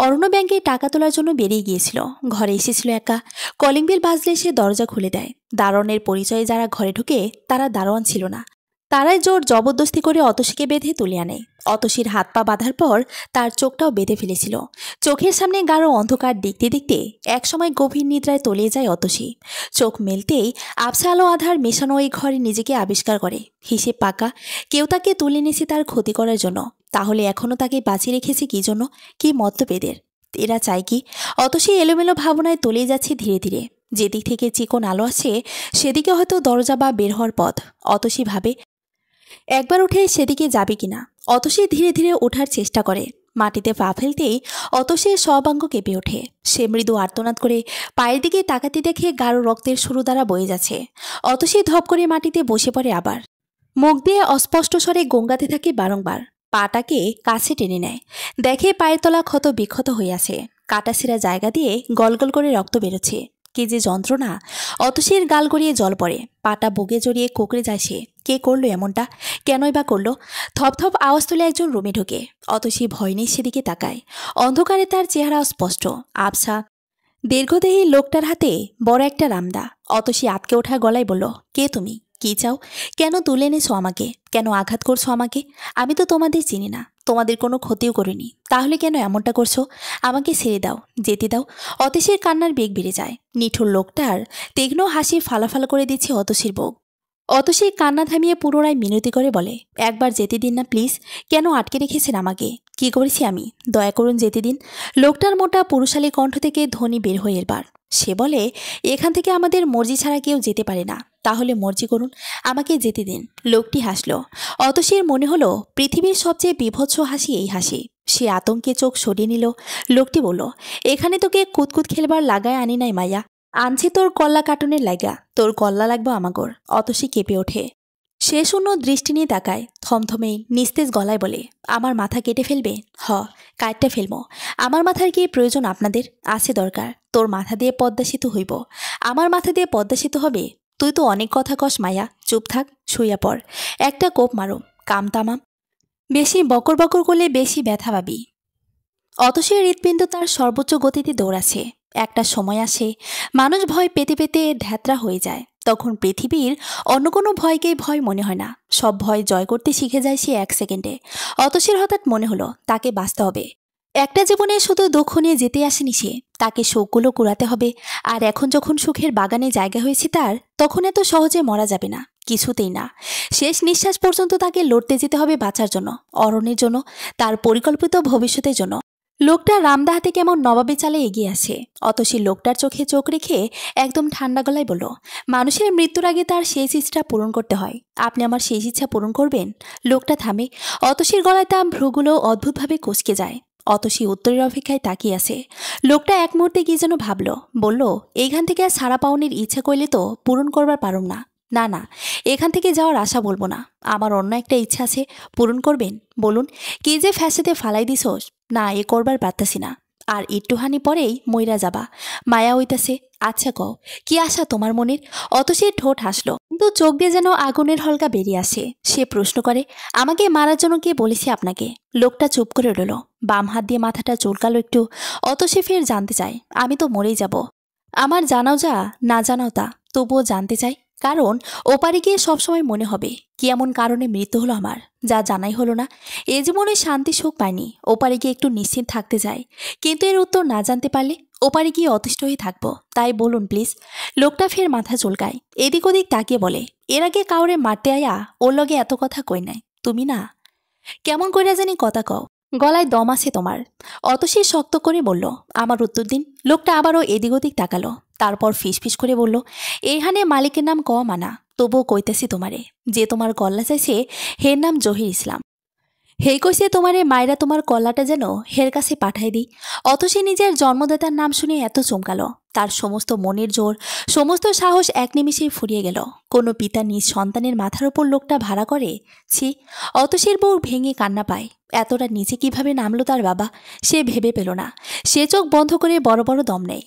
অরণ্য ব্যাংকে টাকা তোলার জন্য বেরিয়ে গিয়েছিল। ঘরে এসেছিল একা। কলিং বেল বাজলে সে দরজা খুলে দেয়। দারোয়ানের পরিচয়ে যারা ঘরে ঢুকে তারা দারোয়ান ছিল না, তারাই জোর জবরদস্তি করে অতসীকে বেঁধে তুলে আনে। অতসীর হাত পা বাঁধার পর তার চোখটাও বেঁধে ফেলেছিল। চোখের সামনে গাঢ় অন্ধকার দেখতে দেখতে একসময় গভীর নিদ্রায় তলিয়ে যায় অতসী। চোখ মেলতেই আবছা আলো আধার মেশানো ওই ঘরে নিজেকে আবিষ্কার করে। হিসেব পাকা, কেউ তাকে তুলে এনেছে তার ক্ষতি করার জন্য। তাহলে এখনও তাকে বাঁচিয়ে রেখেছে কি জন্য? কি মতলবেদের? এরা চায় কি? অতসী এলোমেলো ভাবনায় তলিয়ে যাচ্ছে ধীরে ধীরে। যেদিক থেকে চিকন আলো আছে সেদিকে হয়তো দরজা বা বের হওয়ার পথ। অতসী ভাবে একবার উঠে সেদিকে যাবে কিনা। অতসী ধীরে ধীরে ওঠার চেষ্টা করে। মাটিতে পা ফেলতেই অতসীর সবাঙ্গ কেঁপে ওঠে। সে মৃদু আর্তনাদ করে পায়ের দিকে তাকাতে দেখে গাঢ় রক্তের শুরু দ্বারা বয়ে যাচ্ছে। অতসী ধপ করে মাটিতে বসে পড়ে আবার। মুখ দিয়ে অস্পষ্ট স্বরে গঙ্গাতে থাকে বারংবার। পাটাকে কাছে টেনে নেয়। দেখে পায়ের তলা ক্ষত বিক্ষত হইয়াছে। কাটাছেঁড়া জায়গা দিয়ে গলগল করে রক্ত বেরোচ্ছে। কি যে যন্ত্রণা! অতসীর গাল গড়িয়ে জল পড়ে। পাটা বুকে জড়িয়ে কোকড়ে যায় সে। কে করলো এমনটা? কেনই বা করলো? থপথপ আওয়াজ তুলে একজন রুমে ঢোকে। অতসী ভয় নেই সেদিকে তাকায়। অন্ধকারে তার চেহারা স্পষ্ট, আবছা, দীর্ঘদেহী লোকটার হাতে বড় একটা রামদা। অতসী আটকে ওঠা গলায় বলল, কে তুমি? কি চাও? কেন তুলে এনেছো আমাকে? কেন আঘাত করছো আমাকে? আমি তো তোমাদের চিনি না, তোমাদের কোনো ক্ষতিও করিনি। তাহলে কেন এমনটা করছো? আমাকে ছেড়ে দাও, যেতে দাও। অতসীর কান্নার বেগ বেড়ে যায়। নিঠুর লোকটার তীক্ষ্ণ হাসি ফালাফালা করে দিচ্ছে অতসীর বুক। অতসী কান্না থামিয়ে পুনরায় মিনতি করে বলে, একবার যেতে দিন না প্লিজ। কেন আটকে রেখেছেন আমাকে? কি করেছি আমি? দয়া করুন যেতে দিন। লোকটার মোটা পুরুষালী কণ্ঠ থেকে ধ্বনি বের হয়ে এবার। সে বলে, এখান থেকে আমাদের মর্জি ছাড়া কেউ যেতে পারে না। তাহলে মর্জি করুন, আমাকে যেতে দিন। লোকটি হাসল। অতসীর মনে হলো পৃথিবীর সবচেয়ে বীভৎস হাসি এই হাসি। সে আতঙ্কে চোখ সরিয়ে নিল। লোকটি বলল, এখানে তোকে কুতকুত খেলবার লাগায় আনি নাই মাইয়া, আনছি তোর কল্লা কাটনের লাগা। তোর কল্লা লাগবে আমাগর। অতসী কেঁপে ওঠে। সে শূন্য দৃষ্টি নিয়ে তাকায়। থমথমে নিস্তেজ গলায় বলে, আমার মাথা কেটে ফেলবে? হ, কাটটা ফেলবো। আমার মাথার কি প্রয়োজন আপনাদের? আছে দরকার। তোর মাথা দিয়ে পদ্মা সেতু হইব। আমার মাথা দিয়ে পদ্মা সেতু হবে? তুই তো অনেক কথা কস মাইয়া। চুপ থাক, শুইয়া পড়। একটা কোপ মারো, কাম তামাম। বেশি বকর বকর করলে বেশি ব্যথা পাবি। অতসীর হৃৎপিণ্ড তার সর্বোচ্চ গতিতে দৌড়াচ্ছে। একটা সময় আসে মানুষ ভয় পেতে পেতে ধ্যাত্রা হয়ে যায়। তখন পৃথিবীর অন্য কোনো ভয়কেই ভয় মনে হয় না। সব ভয় জয় করতে শিখে যায় সে এক সেকেন্ডে। অতসীর হঠাৎ মনে হলো তাকে বাঁচতে হবে। একটা জীবনে শুধু দুঃখ নিয়ে যেতে আসেনি সে, তাকে শোকগুলো কুড়াতে হবে। আর এখন যখন সুখের বাগানে জায়গা হয়েছে তার, তখন এত সহজে মরা যাবে না, কিছুতেই না। শেষ নিঃশ্বাস পর্যন্ত তাকে লড়তে যেতে হবে বাঁচার জন্য, অরণ্যের জন্য, তার পরিকল্পিত ভবিষ্যতের জন্য। লোকটা রামদা হাতে কেমন নবাবে চালে এগিয়ে আসে। অতসী লোকটার চোখে চোখ রেখে একদম ঠান্ডা গলায় বলল, মানুষের মৃত্যুর আগে তার শেষ ইচ্ছা পূরণ করতে হয়। আপনি আমার শেষ ইচ্ছা পূরণ করবেন? লোকটা থামে। অতসীর গলায় তার ভ্রুগুলো অদ্ভুতভাবে কুঁচকে যায়। অতসী উত্তরের অপেক্ষায় তাকিয়ে আছে। লোকটা এক মুহূর্তে কি যেন ভাবল, বলল, এইখান থেকে আর সারা পাওনের ইচ্ছা করলে তো পূরণ করবার পারুম না। না না, এখান থেকে যাওয়ার আশা বলবো না। আমার অন্য একটা ইচ্ছা আছে, পূরণ করবেন? বলুন, কি যে ফ্যাসেতে ফালাই দিছোস? না, এ করবার পারতাছি না। আর একটুখানি পরেই মইরা যাবা। মায়া হইতাছে। আচ্ছা কও, কি আশা তোমার মনের? অতসীর ঠোঁট হাসলো, কিন্তু চোখ দিয়ে যেন আগুনের হলকা বেরিয়ে আসে। সে প্রশ্ন করে, আমাকে মারার জন্য কে বলেছে আপনাকে? লোকটা চুপ করে রইল। বাম হাত দিয়ে মাথাটা চুলকালো একটু। অতসী ফের জানতে চায়, আমি তো মরেই যাব। আমার জানাও যা, না জানাও তা, তবুও জানতে চাই। কারণ ওপারে গিয়ে সবসময় মনে হবে কি এমন কারণে মৃত্যু হলো আমার, যা জানাই হলো না। এ জীবনে শান্তি সুখ পাইনি, ওপারে গিয়ে একটু নিশ্চিন্ত থাকতে চাই। কিন্তু এর উত্তর না জানতে পারলে ওপারে গিয়ে অতিষ্ঠ হয়ে থাকবো। তাই বলুন প্লিজ। লোকটা ফের মাথা চুলকায়, এদিক ওদিক তাকিয়ে বলে, এর আগে কাউরে মারতে আয়া ওর লগে এত কথা কই নাই। তুমি না কেমন কইরা জানি কথা কও, গলায় দম আছে তোমার। অতসী শক্ত করে বলল, আমার উত্তর দিন। লোকটা আবারও এদিক ওদিক তাকালো। তারপর ফিসফিস করে বলল, এইখানে মালিকের নাম কওয়া মানা, তবুও কইতেছি তোমারে, যে তোমার গল্লা চাইছে হের নাম জহির ইসলাম। হেই কইছে তোমারে মায়েরা তোমার কল্লাটা যেন হের কাছে পাঠাই দিই। অতসী নিজের জন্মদাতার নাম শুনে এত চমকালো। তার সমস্ত মনের জোর, সমস্ত সাহস এক নিমিষেই ফুরিয়ে গেল। কোনো পিতা নিজ সন্তানের মাথার ওপর লোকটা ভাড়া করে? ছি! অতসীর বউ ভেঙে কান্না পায়। এতটা নিচে কিভাবে নামলো তার বাবা, সে ভেবে পেল না। সে চোখ বন্ধ করে বড় বড় দম নেয়।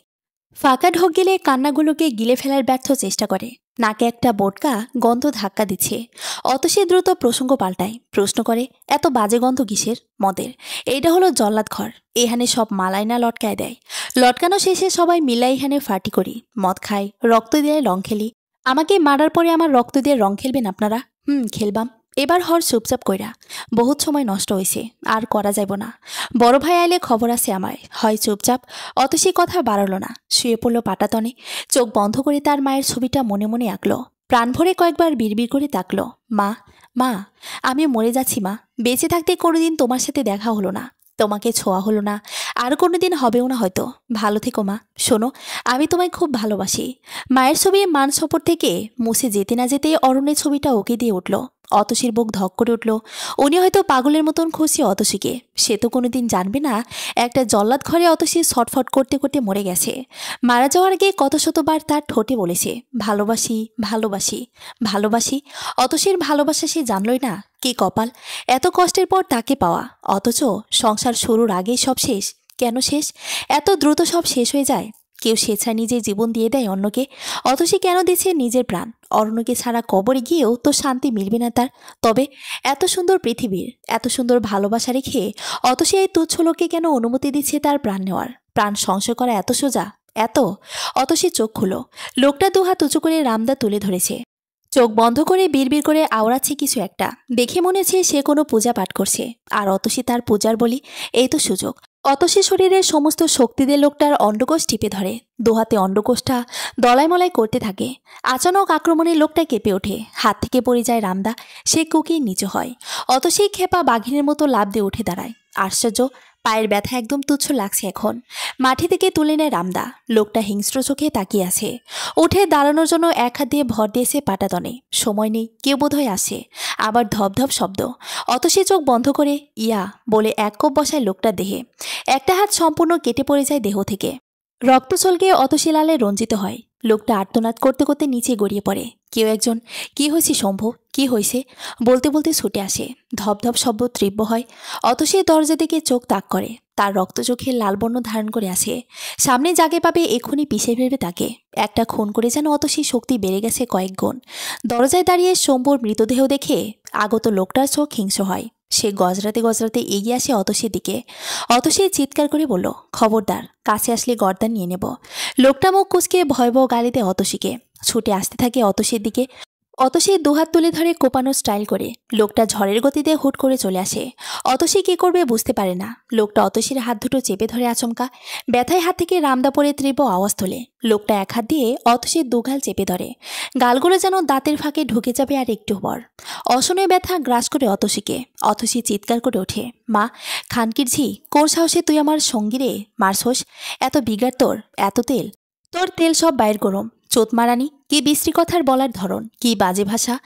ফাঁকা ঢোক গেলে কান্নাগুলোকে গিলে ফেলার ব্যর্থ চেষ্টা করে। নাকে একটা বোটকা গন্ধ ধাক্কা দিচ্ছে। অতসী দ্রুত প্রসঙ্গ পাল্টায়, প্রশ্ন করে, এত বাজে গন্ধ কিসের? মদের। এইটা হলো জল্লাদ ঘর। এখানে সব মালাইনা লটকায় দেয়। লটকানো শেষে সবাই মিলাই এখানে ফার্টি করি, মদ খাই, রক্ত দিয়ে রং খেলি। আমাকে মারার পরে আমার রক্ত দিয়ে রং খেলবেন আপনারা? খেলবাম। এবার হর চুপচাপ কইরা, বহুত সময় নষ্ট হয়েছে, আর করা যাইব না। বড় ভাই আইলে খবর আছে আমায়। হয় চুপচাপ। অতসী কথা বাড়ালো না, শুয়ে পড়ল পাটাতনে। চোখ বন্ধ করে তার মায়ের ছবিটা মনে মনে আঁকলো। প্রাণ ভরে কয়েকবার বিড়বিড় করে তাকলো, মা, মা, আমি মরে যাচ্ছি মা। বেঁচে থাকতে কোনোদিন তোমার সাথে দেখা হলো না, তোমাকে ছোঁয়া হলো না, আর কোনোদিন হবেও না হয়তো। ভালো থেকো মা। শোনো, আমি তোমায় খুব ভালোবাসি। মায়ের ছবি মান সপর থেকে মুছে যেতে না যেতে অরণ্যের ছবিটা ওকে দিয়ে উঠল। অতসীর বুক ধক করে উঠল। উনি হয়তো পাগলের মতন খুশি অতসীকে। সে তো কোনোদিন জানবে না একটা জল্লাদ ঘরে অতসী ছটফট করতে করতে মরে গেছে। মারা যাওয়ার আগে কত শতবার তার ঠোঁটে বলেছে, ভালোবাসি, ভালোবাসি, ভালোবাসি। অতসীর ভালোবাসা সে জানলই না। কি কপাল, এত কষ্টের পর তাকে পাওয়া। অথচ সংসার শুরুর আগেই সব শেষ। কেন শেষ? এত দ্রুত সব শেষ হয়ে যায়। কেউ স্বেচ্ছায় নিজের জীবন দিয়ে দেয় অন্যকে। অতসী কেন দিচ্ছে নিজের প্রাণ? অরণ্যকে ছাড়া কবরে গিয়েও তো শান্তি মিলবে না তার। তবে এত সুন্দর পৃথিবীর এত সুন্দর ভালোবাসা রেখে অতসী এই তুচ্ছ লোককে কেন অনুমতি দিচ্ছে তার প্রাণ নেওয়ার? প্রাণ সংশয় করা এত সোজা? এত? অতসী চোখ খুলো। লোকটা দুহাত উঁচু করে রামদা তুলে ধরেছে। চোখ বন্ধ করে বিড়বিড় করে আওড়াচ্ছে কিছু একটা। দেখে মনে হচ্ছে সে কোনো পূজা পাঠ করছে। আর অতসী তার পূজার বলি। এই তো সুযোগ। অতসী শরীরের সমস্ত শক্তি দিয়ে লোকটার অন্ডকোষ টিপে ধরে। দুহাতে অন্ডকোষটা দলাইমলাই করতে থাকে। আচানক আক্রমণে লোকটা কেঁপে ওঠে। হাত থেকে পড়ে যায় রামদা। সে কুকিয়ে নিচু হয়। অতসী খেপা বাঘিনের মতো লাফ দিয়ে উঠে দাঁড়ায়। আশ্চর্য, পায়ের ব্যথা একদম তুচ্ছ লাগছে এখন। মাটি থেকে তুলে নেয় রামদা। লোকটা হিংস্র চোখে তাকিয়ে আছে। উঠে দাঁড়ানোর জন্য এক হাত দিয়ে ভর দিয়েছে পাটাতনে। সময় নেই, কেউ বোধহয় আসে। আবার ধপধপ শব্দ। অতসী চোখ বন্ধ করে ইয়া বলে এক কোপ বসায় লোকটার দেহে। একটা হাত সম্পূর্ণ কেটে পড়ে যায় দেহ থেকে। রক্ত ছলকে অতসী লালে রঞ্জিত হয়। লোকটা আর্তনাদ করতে করতে নিচে গড়িয়ে পড়ে। কেউ একজন, কি হয়েছে শম্ভু, কি হয়েছে বলতে বলতে ছুটে আসে। ধপধপ শব্দ তীব্র হয়। অতসী দরজা দিকে চোখ তাক করে। তার রক্ত চোখে লাল বর্ণ ধারণ করে আসে। সামনে জাগে পাবে এক্ষুনি পিষে ফেলবে তাকে। একটা খুন করে যেন অতসী শক্তি বেড়ে গেছে কয়েক গুণ। দরজায় দাঁড়িয়ে শম্ভুর মৃতদেহ দেখে আগত লোকটার চোখ হিংস্র হয়। সে গজরাতে গজরাতে এগিয়ে আসে অতসীর দিকে। অতসী চিৎকার করে বলল, খবরদার, কাছে আসলে গর্দান নিয়ে নেব। লোকটা মুখ কুঁচকে ভয়াবহ গালি দেয় অতসীকে। ছুটে আসতে থাকে অতসীর দিকে। অতসী দুহাত তুলে ধরে কোপানো স্টাইল করে। লোকটা ঝড়ের গতিতে হুট করে চলে আসে। অতসী কি করবে বুঝতে পারে না। লোকটা অতসীর হাত দুটো চেপে ধরে আচমকা। ব্যথায় হাত থেকে রামদা পড়ে তীব্র আওয়াজ তোলে। লোকটা এক হাত দিয়ে অতসীর দুগাল চেপে ধরে। গালগুলো যেন দাঁতের ফাঁকে ঢুকে যাবে আর একটু পর। অসহনীয় ব্যথা গ্রাস করে অতসীকে। অতসী চিৎকার করে ওঠে, মা, খানকির ঝি, কোন সাহসে তুই আমার সঙ্গীরে মারছস? এত বিগার তোর, এত তেল, তোর তেল সব বাইর গরম। চোত মারানি, কি বিশ্রী কথার বলার ধরন, কি বাজে ভাষা।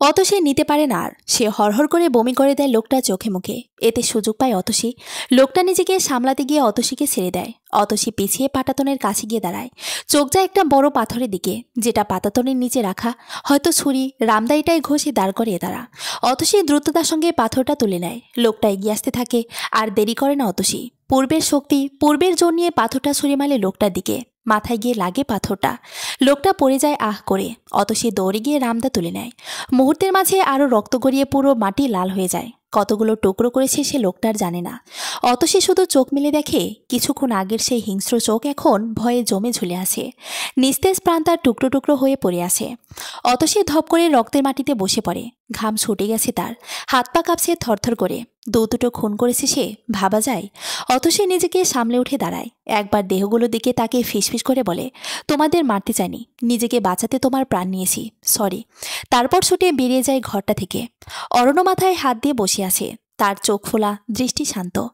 অতসী নিতে পারে না আর। সে হরহর করে বমি করে দেয় লোকটা চোখে মুখে। এতে সুযোগ পায় অতসী। লোকটা নিজেকে সামলাতে গিয়ে অতসীকে ছেড়ে দেয়। অতসী পিছিয়ে পাটাতনের কাছে গিয়ে দাঁড়ায়। চোখ যায় একটা বড় পাথরের দিকে, যেটা পাটাতনের নিচে রাখা। হয়তো ছুরি, রামদা এটাই ঘষে দাঁড় করিয়ে দাঁড়া। অতসী দ্রুততার সঙ্গে পাথরটা তুলে নেয়। লোকটা এগিয়ে আসতে থাকে। আর দেরি করে না অতসী। পূর্বের শক্তি, পূর্বের জোর নিয়ে পাথরটা ছুঁড়ে মারে লোকটার দিকে। মাথায় গিয়ে লাগে পাথরটা। লোকটা পড়ে যায় আহ করে। অতসী দৌড়ে গিয়ে রামদা তুলে নেয়। মুহূর্তের মাঝে আরও রক্ত গড়িয়ে পুরো মাটি লাল হয়ে যায়। কতগুলো টুকরো করেছে সে লোকটার জানে না। অতসী শুধু চোখ মেলে দেখে কিছুক্ষণ আগের সেই হিংস্র চোখ এখন ভয়ে জমে ঝুলে আছে। নিস্তেজ প্রাণ তার টুকরো টুকরো হয়ে পড়ে আছে। অতসী ধপ করে রক্তের মাটিতে বসে পড়ে। ঘাম ছুটে গেছে তার। হাত পা কাঁপছে থরথর করে। দুটো খুন করেছে সে, ভাবা যায়। অতসী নিজেকে সামলে উঠে দাঁড়ায়। একবার দেহগুলোর দিকে তাকে ফিসফিস করে বলে, তোমাদের মারতে চাইনি, নিজেকে বাঁচাতে তোমার প্রাণ নিয়েছি, সরি। তারপর ছুটে বেরিয়ে যায় ঘরটা থেকে। অরণ্য মাথায় হাত দিয়ে বসে আছে। তার চোখ ফোলা, দৃষ্টি শান্ত।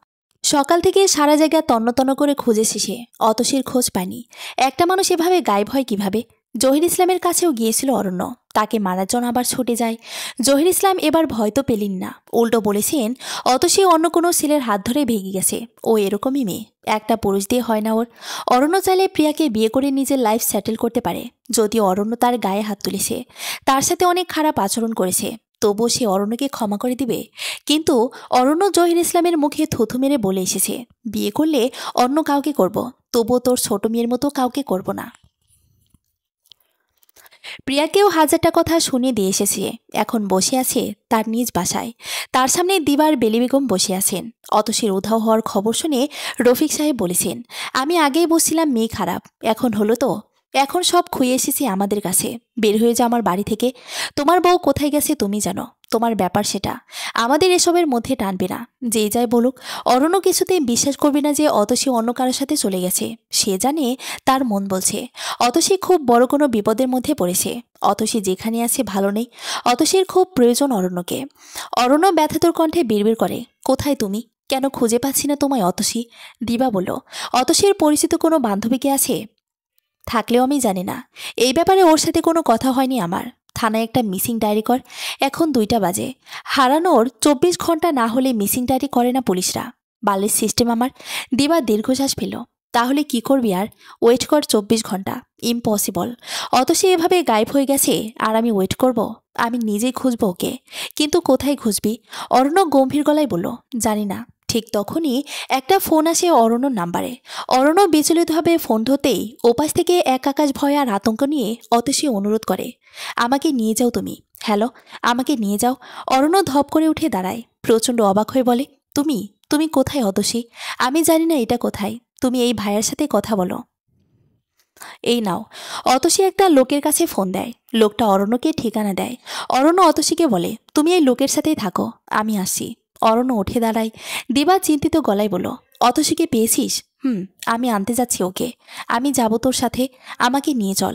সকাল থেকে সারা জায়গা তন্ন করে খুঁজেছে সে। অতসীর খোঁজ পায়নি। একটা মানুষ এভাবে গায়েব হয় কিভাবে? জহির ইসলামের কাছেও গিয়েছিল অরণ্য। তাকে মারার জন্য আবার ছুটে যায়। জহির ইসলাম এবার ভয় তো পেলেন না, উল্টো বলেছেন অতসী অন্য কোনো ছেলের হাত ধরে ভেগে গেছে। ও এরকমই মেয়ে, একটা পুরুষ দিয়ে হয় না ওর। অরণ্য চাইলে প্রিয়াকে বিয়ে করে নিজের লাইফ সেটেল করতে পারে। যদিও অরণ্য তার গায়ে হাত তুলেছে, তার সাথে অনেক খারাপ আচরণ করেছে, তবুও সে অরণ্যকে ক্ষমা করে দিবে। কিন্তু অরণ্য জহির ইসলামের মুখে থুথু মেরে বলে এসেছে, বিয়ে করলে অন্য কাউকে করব, তবুও তোর ছোট মেয়ের মতো কাউকে করব না। প্রিয়াকেও হাজারটা কথা শুনিয়ে দিয়ে এসেছে। এখন বসে আছে তার নিজ বাসায়। তার সামনে দিবার বেলি বেগম বসে আছেন। অতসীর উধাও হওয়ার খবর শুনে রফিক সাহেব বলেছেন, আমি আগেই বলছিলাম মেয়ে খারাপ, এখন হলো তো। এখন সব খুঁয়ে এসেছি আমাদের কাছে। বের হয়ে যাও আমার বাড়ি থেকে। তোমার বউ কোথায় গেছে তুমি জানো। তোমার ব্যাপার সেটা, আমাদের এসবের মধ্যে টানবে না। যে যাই বলুক, অরণ্য কিছুতেই বিশ্বাস করবে না যে অতসী অন্য কারোর সাথে চলে গেছে। সে জানে তার মন বলছে অতসী খুব বড় কোনো বিপদের মধ্যে পড়েছে। অতসী যেখানে আছে ভালো নেই। অতসীর খুব প্রয়োজন অরণ্যকে। অরণ্য ব্যথাতুর কণ্ঠে বিড়বিড় করে, কোথায় তুমি? কেন খুঁজে পাচ্ছি না তোমায় অতসী? দিবা বলল, অতসীর পরিচিত কোনো বান্ধবী কি আছে? থাকলেও আমি জানি না। এই ব্যাপারে ওর সাথে কোনো কথা হয়নি আমার। থানায় একটা মিসিং ডায়েরি কর। এখন 2টা বাজে। হারানোর 24 ঘন্টা না হলে মিসিং ডায়েরি করে না পুলিশরা। বালের সিস্টেম আমার। দিবা দীর্ঘশ্বাস ফেল। তাহলে কি করবি আর? ওয়েট কর 24 ঘন্টা। ইম্পসিবল। অতসী এভাবে গায়েব হয়ে গেছে আর আমি ওয়েট করব? আমি নিজেই খুঁজবো ওকে। কিন্তু কোথায় খুঁজবি? অরণ্য গম্ভীর গলায় বলল, জানি না। ঠিক তখনই একটা ফোন আসে অরণ্যর নাম্বারে। অরণ্য বিচলিতভাবে ফোন ধরতেই ওপাশ থেকে এক আকাশ ভয় আর আতঙ্ক নিয়ে অতসী অনুরোধ করে, আমাকে নিয়ে যাও তুমি। হ্যালো, আমাকে নিয়ে যাও। অরণ্য ধপ করে উঠে দাঁড়ায়, প্রচণ্ড অবাক হয়ে বলে, তুমি তুমি কোথায় অতসী? আমি জানি না এটা কোথায়। তুমি এই ভাইয়ের সাথে কথা বলো। এই নাও। অতসী একটা লোকের কাছে ফোন দেয়। লোকটা অরণ্যকে ঠিকানা দেয়। অরণ্য অতসীকে বলে, তুমি এই লোকের সাথেই থাকো, আমি আসছি। অরণ্য উঠে দাঁড়ায়। দিবা চিন্তিত গলায় বলল, অতসীকে পেয়েছিস? আমি আনতে যাচ্ছি ওকে। আমি যাব তোর সাথে, আমাকে নিয়ে চল।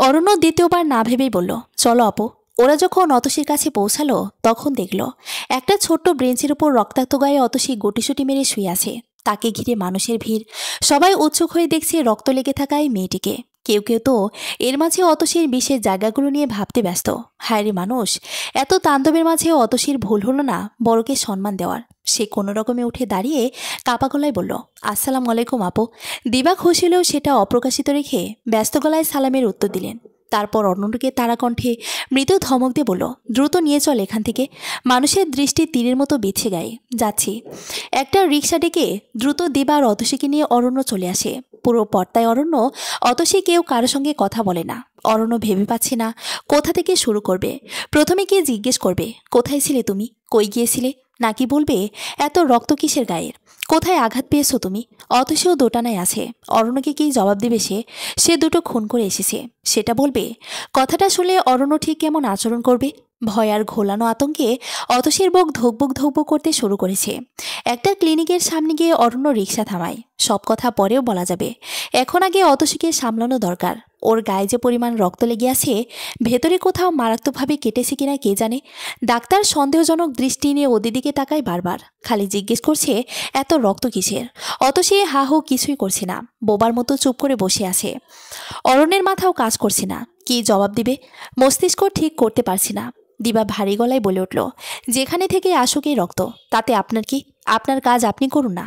অরণ্য দ্বিতীয়বার না ভেবেই বলল, চলো আপু। ওরা যখন অতসীর কাছে পৌঁছালো তখন দেখল একটা ছোট্ট ব্রেঞ্চের উপর রক্তাক্ত গায়ে অতসী গুটিসুটি মেরে শুয়ে আছে। তাকে ঘিরে মানুষের ভিড়। সবাই উৎসুক হয়ে দেখছে রক্ত লেগে থাকা এই মেয়েটিকে। কেউ কেউ তো এর মাঝে অতসীর বিশেষ জায়গাগুলো নিয়ে ভাবতে ব্যস্ত। হায়রে মানুষ, এত তাণ্ডবের মাঝে অতসীর ভুল হলো না বড়কে সম্মান দেওয়ার। সে কোনো রকমে উঠে দাঁড়িয়ে কাপা গলায় বলল, আসসালামু আলাইকুম আপু। দিবা খুশি হলেও সেটা অপ্রকাশিত রেখে ব্যস্ত গলায় সালামের উত্তর দিলেন। তারপর অরণ্যকে তারা কণ্ঠে মৃদু ধমক দিয়ে বলল, দ্রুত নিয়ে চল এখান থেকে। মানুষের দৃষ্টি তীরের মতো বিচ্ছে গায়ে। যাচ্ছি। একটা রিক্সা ডেকে দ্রুত দিবা আর অতসীকে নিয়ে অরণ্য চলে আসে। পুরো পর্দায় অরণ্য, অতসী, কেউ কারো সঙ্গে কথা বলে না। অরণ্য ভেবে পাচ্ছে না কোথা থেকে শুরু করবে। প্রথমে কে জিজ্ঞেস করবে, কোথায় ছিলে তুমি? কই গিয়েছিলে? নাকি বলবে, এত রক্ত কিসের গায়ের? কোথায় আঘাত পেয়েছো তুমি? অতসীও দোটানায় আছে। অরণ্যকে কি জবাব দেবে সে? সে দুটো খুন করে এসেছে, সেটা বলবে? কথাটা শুনলে অরণ্য ঠিক কেমন আচরণ করবে? ভয় আর ঘোলানো আতঙ্কে অতসীর বুক ধকবুক ধকবুক করতে শুরু করেছে। একটা ক্লিনিকের সামনে গিয়ে অরণ্য রিক্সা থামায়। সব কথা পরেও বলা যাবে, এখন আগে অতসীকে সামলানো দরকার। ওর গায়ে যে পরিমাণ রক্ত লেগে আছে, ভেতরে কোথাও মারাত্মকভাবে কেটেছে কিনা কে জানে। ডাক্তার সন্দেহজনক দৃষ্টি নিয়ে ওদের দিকে তাকায় বারবার, খালি জিজ্ঞেস করছে, এত রক্ত কিসের? অতসী হা হু কিছুই করছে না, বোবার মতো চুপ করে বসে আছে। অরণ্যের মাথাও কাজ করছে না, কি জবাব দিবে মস্তিষ্ক ঠিক করতে পারছি না। দিবা ভারী গলায় বলে উঠল, যেখানে থেকে আসুক এই রক্ত, তাতে আপনার কি? আপনার কাজ আপনি করুন না।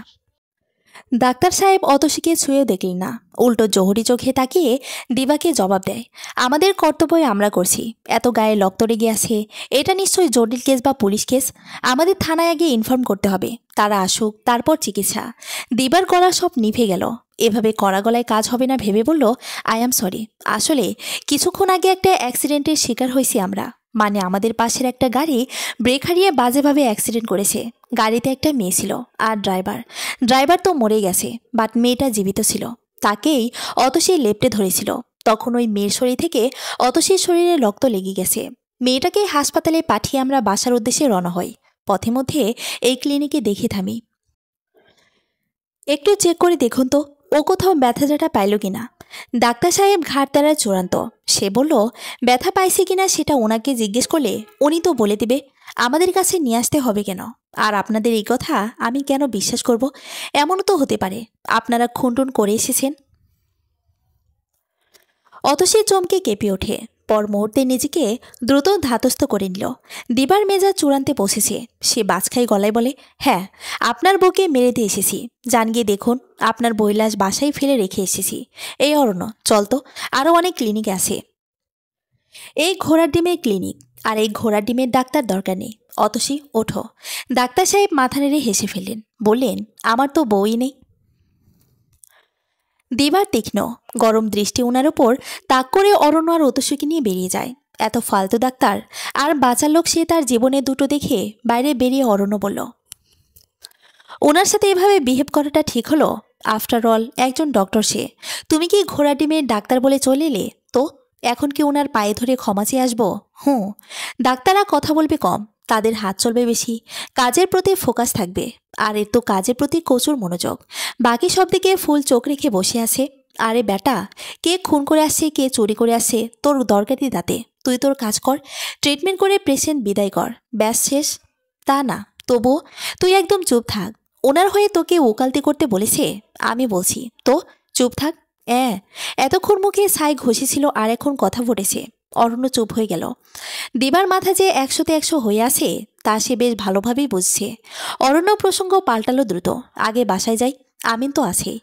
ডাক্তার সাহেব অতসীকে ছুঁয়েও দেখলেন না, উল্টো জহরি চোখে তাকিয়ে দিবাকে জবাব দেয়, আমাদের কর্তব্যই আমরা করছি। এত গায়ে রক্ত লেগে আছে, এটা নিশ্চয়ই জটিল কেস বা পুলিশ কেস। আমাদের থানায় আগে ইনফর্ম করতে হবে, তারা আসুক, তারপর চিকিৎসা। দিবার গলা সব নিভে গেল। এভাবে কড়া গলায় কাজ হবে না ভেবে বলল, আই অ্যাম সরি। আসলে কিছুক্ষণ আগে একটা অ্যাক্সিডেন্টের শিকার হয়েছি আমরা। মানে আমাদের পাশের একটা গাড়ি ব্রেক হারিয়ে বাজেভাবে অ্যাক্সিডেন্ট করেছে। গাড়িতে একটা মেয়ে ছিল আর ড্রাইভার তো মরে গেছে, বাট মেয়েটা জীবিত ছিল। তাকেই অতসী লেপ্টে ধরেছিল। তখন ওই মেয়ের শরীর থেকে অতসীর শরীরে রক্ত লেগে গেছে। মেয়েটাকে হাসপাতালে পাঠিয়ে আমরা বাসার উদ্দেশ্যে রওনা হই। পথে মধ্যে এই ক্লিনিকে দেখে থামি। একটু চেক করে দেখুন তো ও কোথাও ব্যথা জ্যাঠা পাইল কিনা। ডাক্তার সাহেব ঘাট তারা চূড়ান্ত। সে বলল, ব্যথা পাইছে কিনা সেটা ওনাকে জিজ্ঞেস করলে উনি তো বলে দিবে। আমাদের কাছে নিয়ে আসতে হবে কেন? আর আপনাদের এই কথা আমি কেন বিশ্বাস করব? এমনও তো হতে পারে আপনারা খুনটুন করে এসেছেন। অতসী চমকে কেঁপে ওঠে। পর মুহূর্তে নিজেকে দ্রুত ধাতস্থ করে নিল। দিবার মেজাজ চূড়ান্তে বসেছে। সে বাজখাই গলায় বলে, হ্যাঁ, আপনার বউকে মেরে দিয়ে এসেছি। যান গিয়ে দেখুন, আপনার বইলাস বাসায় ফেলে রেখে এসেছি। এই অরণ্য, চল তো, আরও অনেক ক্লিনিক আছে। এই ঘোড়ার ডিমের ক্লিনিক আর এই ঘোড়ার ডিমের ডাক্তার দরকার নেই। অতসী, ওঠো। ডাক্তার সাহেব মাথা নেড়ে হেসে ফেললেন, বললেন, আমার তো বউই নেই। দিবার তীক্ষ্ণ গরম দৃষ্টি ওনার ওপর তাক করে অরণ্য আর অতসীকে নিয়ে বেরিয়ে যায়। এত ফালতু ডাক্তার আর বাঁচার লোক সে তার জীবনে দুটো দেখে বাইরে বেরিয়ে অরণ্য বলল, ওনার সাথে এভাবে বিহেভ করাটা ঠিক হলো? আফটার অল একজন ডক্টর সে। তুমি কি ঘোড়া ডিমের ডাক্তার বলে চলে এলে? তো এখন কি ওনার পায়ে ধরে ক্ষমা চেয়ে আসবো? হুঁ, ডাক্তাররা কথা বলবে কম, তাদের হাত চলবে বেশি, কাজের প্রতি ফোকাস থাকবে। আর এর তো কাজের প্রতি প্রচুর মনোযোগ, বাকি সব দিকে ফুল চোখ রেখে বসে আছে। আরে বেটা, কে খুন করে আসছে কে চুরি করে আসছে তোর দরকারি তাতে, তুই তোর কাজ কর, ট্রিটমেন্ট করে পেশেন্ট বিদায় কর, ব্যাস শেষ। তা না, তবুও তুই একদম চুপ থাক। ওনার হয়ে তোকে ওকালতি করতে বলেছে? আমি বলছি তো চুপ থাক। হ্যাঁ, এতক্ষণ মুখে ছাই ঘষেছিল আর এখন কথা ফুটেছে। অরণ্য চুপ হয়ে গেল। দিবার মাথা যে 100তে 100 হয়ে আছে তা সে বেশ ভালোভাবেই বুঝছে। অরণ্য প্রসঙ্গ পাল্টালো দ্রুত। আগে বাসায় যাই, আমিন তো আছেই।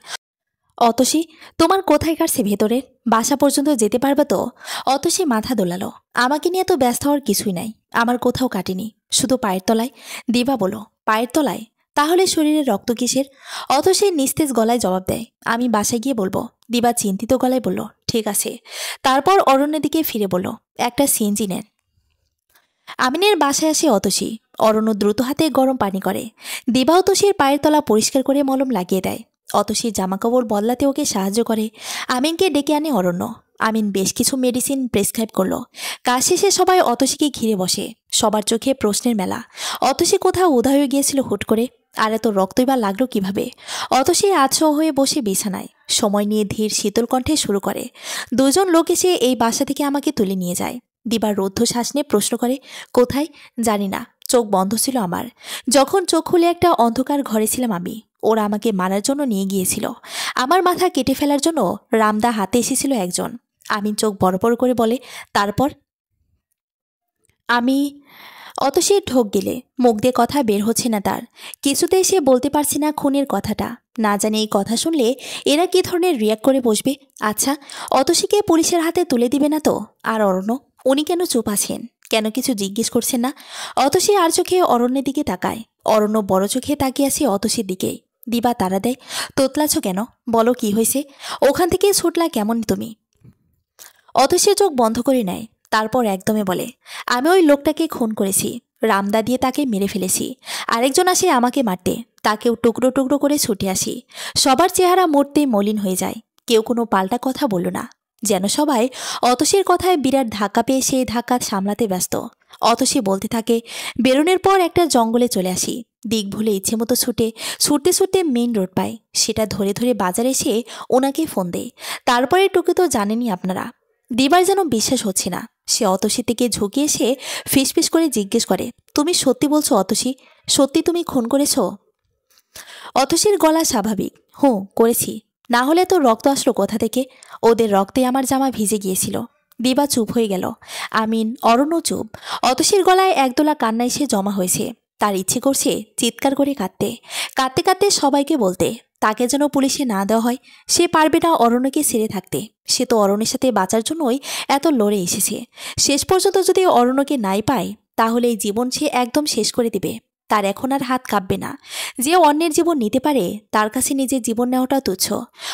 অতসী, তোমার কোথায় কাটছে ভেতরের? বাসা পর্যন্ত যেতে পারবে তো? অতসী মাথা দোলালো। আমাকে নিয়ে তো ব্যস্ত হওয়ার কিছুই নাই, আমার কোথাও কাটেনি, শুধু পায়ের তলায়। দিবা বলো, পায়ের তলায়? তাহলে শরীরে রক্ত কিসের? অতসী নিস্তেজ গলায় জবাব দেয়, আমি বাসায় গিয়ে বলবো। দিবা চিন্তিত গলায় বলল, ঠিক আছে। তারপর অরণ্যের দিকে ফিরে বলল, একটা সিএনজি নেন। আমিনের বাসায় আসে অতসী। অরণ্য দ্রুত হাতে গরম পানি করে। দিবা অতসীর পায়ের তলা পরিষ্কার করে মলম লাগিয়ে দেয়। অতসীর জামাকাপড় বদলাতে ওকে সাহায্য করে। আমিনকে ডেকে আনে অরণ্য। আমিন বেশ কিছু মেডিসিন প্রেসক্রাইব করলো। কাজ শেষে সবাই অতসীকে ঘিরে বসে। সবার চোখে প্রশ্নের মেলা। অতসী কোথাও উধাও হয়ে গিয়েছিল হুট করে? আর এত রক্তই বা লাগলো কিভাবে? অতসী আছাও হয়ে বসে বিছানায় সময় নিয়ে ধীর শীতল কণ্ঠে শুরু করে, দুজন লোক এসে এই বাসা থেকে আমাকে তুলে নিয়ে যায়। দিবার রুদ্ধ শ্বাস নিয়ে প্রশ্ন করে, কোথায়? জানি না, চোখ বন্ধ ছিল আমার। যখন চোখ খুলে একটা অন্ধকার ঘরে ছিলাম আমি। ওরা আমাকে মারার জন্য নিয়ে গিয়েছিল। আমার মাথা কেটে ফেলার জন্য রামদা হাতে এসেছিল একজন। আমিন চোখ বড় বড় করে বলে, তারপর? আমি অতসী ঢোক গেলে মুখ দিয়ে কথা বের হচ্ছে না তার। কিছুতেই সে বলতে পারছে না খুনের কথাটা। না জানি এই কথা শুনলে এরা কি ধরনের রিয়াক্ট করে বসবে। আচ্ছা, অতসীকে পুলিশের হাতে তুলে দিবে না তো? আর অরণ্য, উনি কেন চুপ আছেন? কেন কিছু জিজ্ঞেস করছেন না? অতসী আর চোখে অরণ্যের দিকে তাকায়। অরণ্য বড় চোখে তাকিয়ে আছে অতসীর দিকেই। দিবা তারা দেয়, তোতলাছ কেন? বলো কি হয়েছে? ওখান থেকে ছুটলা কেমন তুমি? অতসী চোখ বন্ধ করে নেয়। তারপর একদমে বলে, আমি ওই লোকটাকে খুন করেছি, রামদা দিয়ে তাকে মেরে ফেলেছি। আরেকজন আসে আমাকে মারতে, তাকেও টুকরো টুকরো করে ছুটে আসি। সবার চেহারা মরতেই মলিন হয়ে যায়। কেউ কোনো পাল্টা কথা বলল না, যেন সবাই অতসীর কথায় বিরাট ধাক্কা পেয়ে সেই ধাক্কা সামলাতে ব্যস্ত। অতসী বলতে থাকে, বেরোনোর পর একটা জঙ্গলে চলে আসি। দিক ভুলে ইচ্ছে মতো ছুটে ছুটতে ছুটতে মেইন রোড পাই, সেটা ধরে ধরে বাজারে এসে ওনাকে ফোন দেয়। তারপরে টুকু তো জানেনই আপনারা। দিবার যেন বিশ্বাস হচ্ছে না। সে অতসী থেকে ঝুঁকে এসে ফিসফিস করে জিজ্ঞেস করে, তুমি সত্যি বলছো অতসী? সত্যি তুমি খুন করেছো? অতসীর গলা স্বাভাবিক, হুঁ করেছি। না হলে তো রক্ত আসলো কোথা থেকে? ওদের রক্তে আমার জামা ভিজে গিয়েছিল। দিবা চুপ হয়ে গেল। আমিন, অরণ্য চুপ। অতসীর গলায় একদোলা কান্না এসে জমা হয়েছে। তার ইচ্ছে করছে চিৎকার করে কাঁদতে কাঁদতে কাঁদতে সবাইকে বলতে, তাকে যেন পুলিশে না দেওয়া হয়। সে পারবে না অরণ্যকে ছেড়ে থাকতে। সে তো অরণ্যের সাথে বাঁচার জন্যই এত লড়ে এসেছে। শেষ পর্যন্ত যদি অরণ্যকে নাই পায়, তাহলে এই জীবন সে একদম শেষ করে দিবে। তার এখন আর হাত কাঁপবে না। যে অন্যের জীবন নিতে পারে, তার কাছে নিজের জীবন নেওয়াটা তুচ্ছ।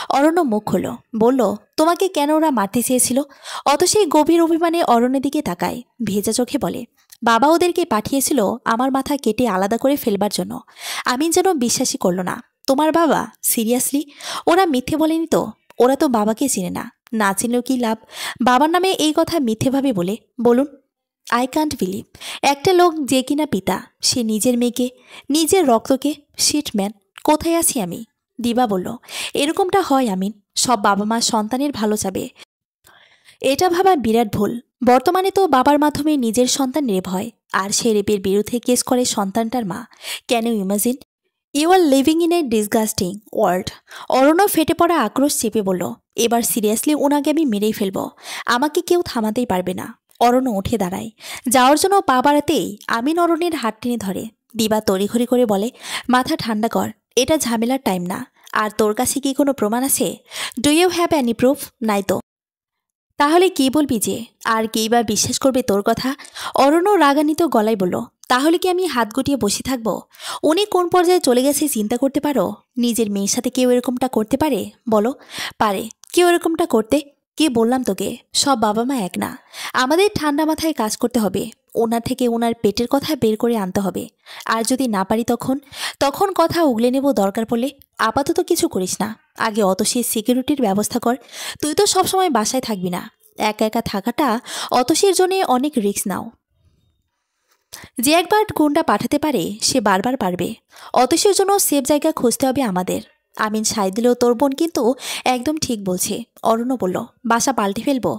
অরণ্য মুখ খুলল, বলল, তোমাকে কেন ওরা মারতে চেয়েছিল? অত সেই গভীর অভিমানে অরণ্যের দিকে তাকায়, ভেজা চোখে বলে, বাবা ওদেরকে পাঠিয়েছিল আমার মাথা কেটে আলাদা করে ফেলবার জন্য। আমি যেন বিশ্বাসই করল না। তোমার বাবা? সিরিয়াসলি? ওরা মিথ্যে বলেনি তো? ওরা তো বাবাকে চিনে না। না চিনলেও কি লাভ? বাবার নামে এই কথা মিথ্যেভাবে বলে? বলুন, আই কান্ট বিলিভ। একটা লোক যে কিনা পিতা, সে নিজের মেয়েকে, নিজের রক্তকে, শিট ম্যান, কোথায় আছি আমি? দিবা বলল, এরকমটা হয় আমিন। সব বাবা মা সন্তানের ভালো চাবে, এটা ভাবা বিরাট ভুল। বর্তমানে তো বাবার মাধ্যমে নিজের সন্তান রেপ হয়, আর সে রেপের বিরুদ্ধে কেস করে সন্তানটার মা। Can you imagine? You are living in a disgusting world. অরণ্য ফেটে পড়া আক্রোশ চেপে বলল, এবার সিরিয়াসলি ওনাকে আমি মেরেই ফেলবো। আমাকে কেউ থামাতেই পারবে না। অরণ্য উঠে দাঁড়ায়। যাওয়ার জন্য পা বাড়াতেই আমিন অরণ্যের হাত টেনে ধরে। দিবা তড়িঘড়ি করে বলে, মাথা ঠান্ডা কর, এটা ঝামেলার টাইম না। আর তোর কাছে কি কোনো প্রমাণ আছে? Do you have any proof? নাই তো। তাহলে কি বলবি যে? আর কেই বা বিশ্বাস করবে তোর কথা? অরণ্য রাগান্বিত গলায় বলল, তাহলে কি আমি হাত গুটিয়ে বসে থাকবো? উনি কোন পর্যায়ে চলে গেছে চিন্তা করতে পারো? নিজের মেয়ের সাথে কেউ এরকমটা করতে পারে? বলো, পারে কেউ এরকমটা করতে? কে বললাম তোকে? সব বাবা মা এক না। আমাদের ঠান্ডা মাথায় কাজ করতে হবে। ওনার থেকে ওনার পেটের কথা বের করে আনতে হবে। আর যদি না পারি তখন তখন কথা উগলে নেব দরকার পড়লে। আপাতত কিছু করিস না। আগে অতসীর সিকিউরিটির ব্যবস্থা কর। তুই তো সবসময় বাসায় থাকবি না। একা একা থাকাটা অতসীর জন্য অনেক রিস্ক নাও। যে একবার গুন্ডা পাঠাতে পারে সে বারবার পারবে। অতসীর জন্য সেফ জায়গা খুঁজতে হবে আমাদের। আমিন সাই দিলেও তোর বোন কিন্তু একদম ঠিক বলছে। অরণ্য বলল, বাসা পাল্টে ফেলবো?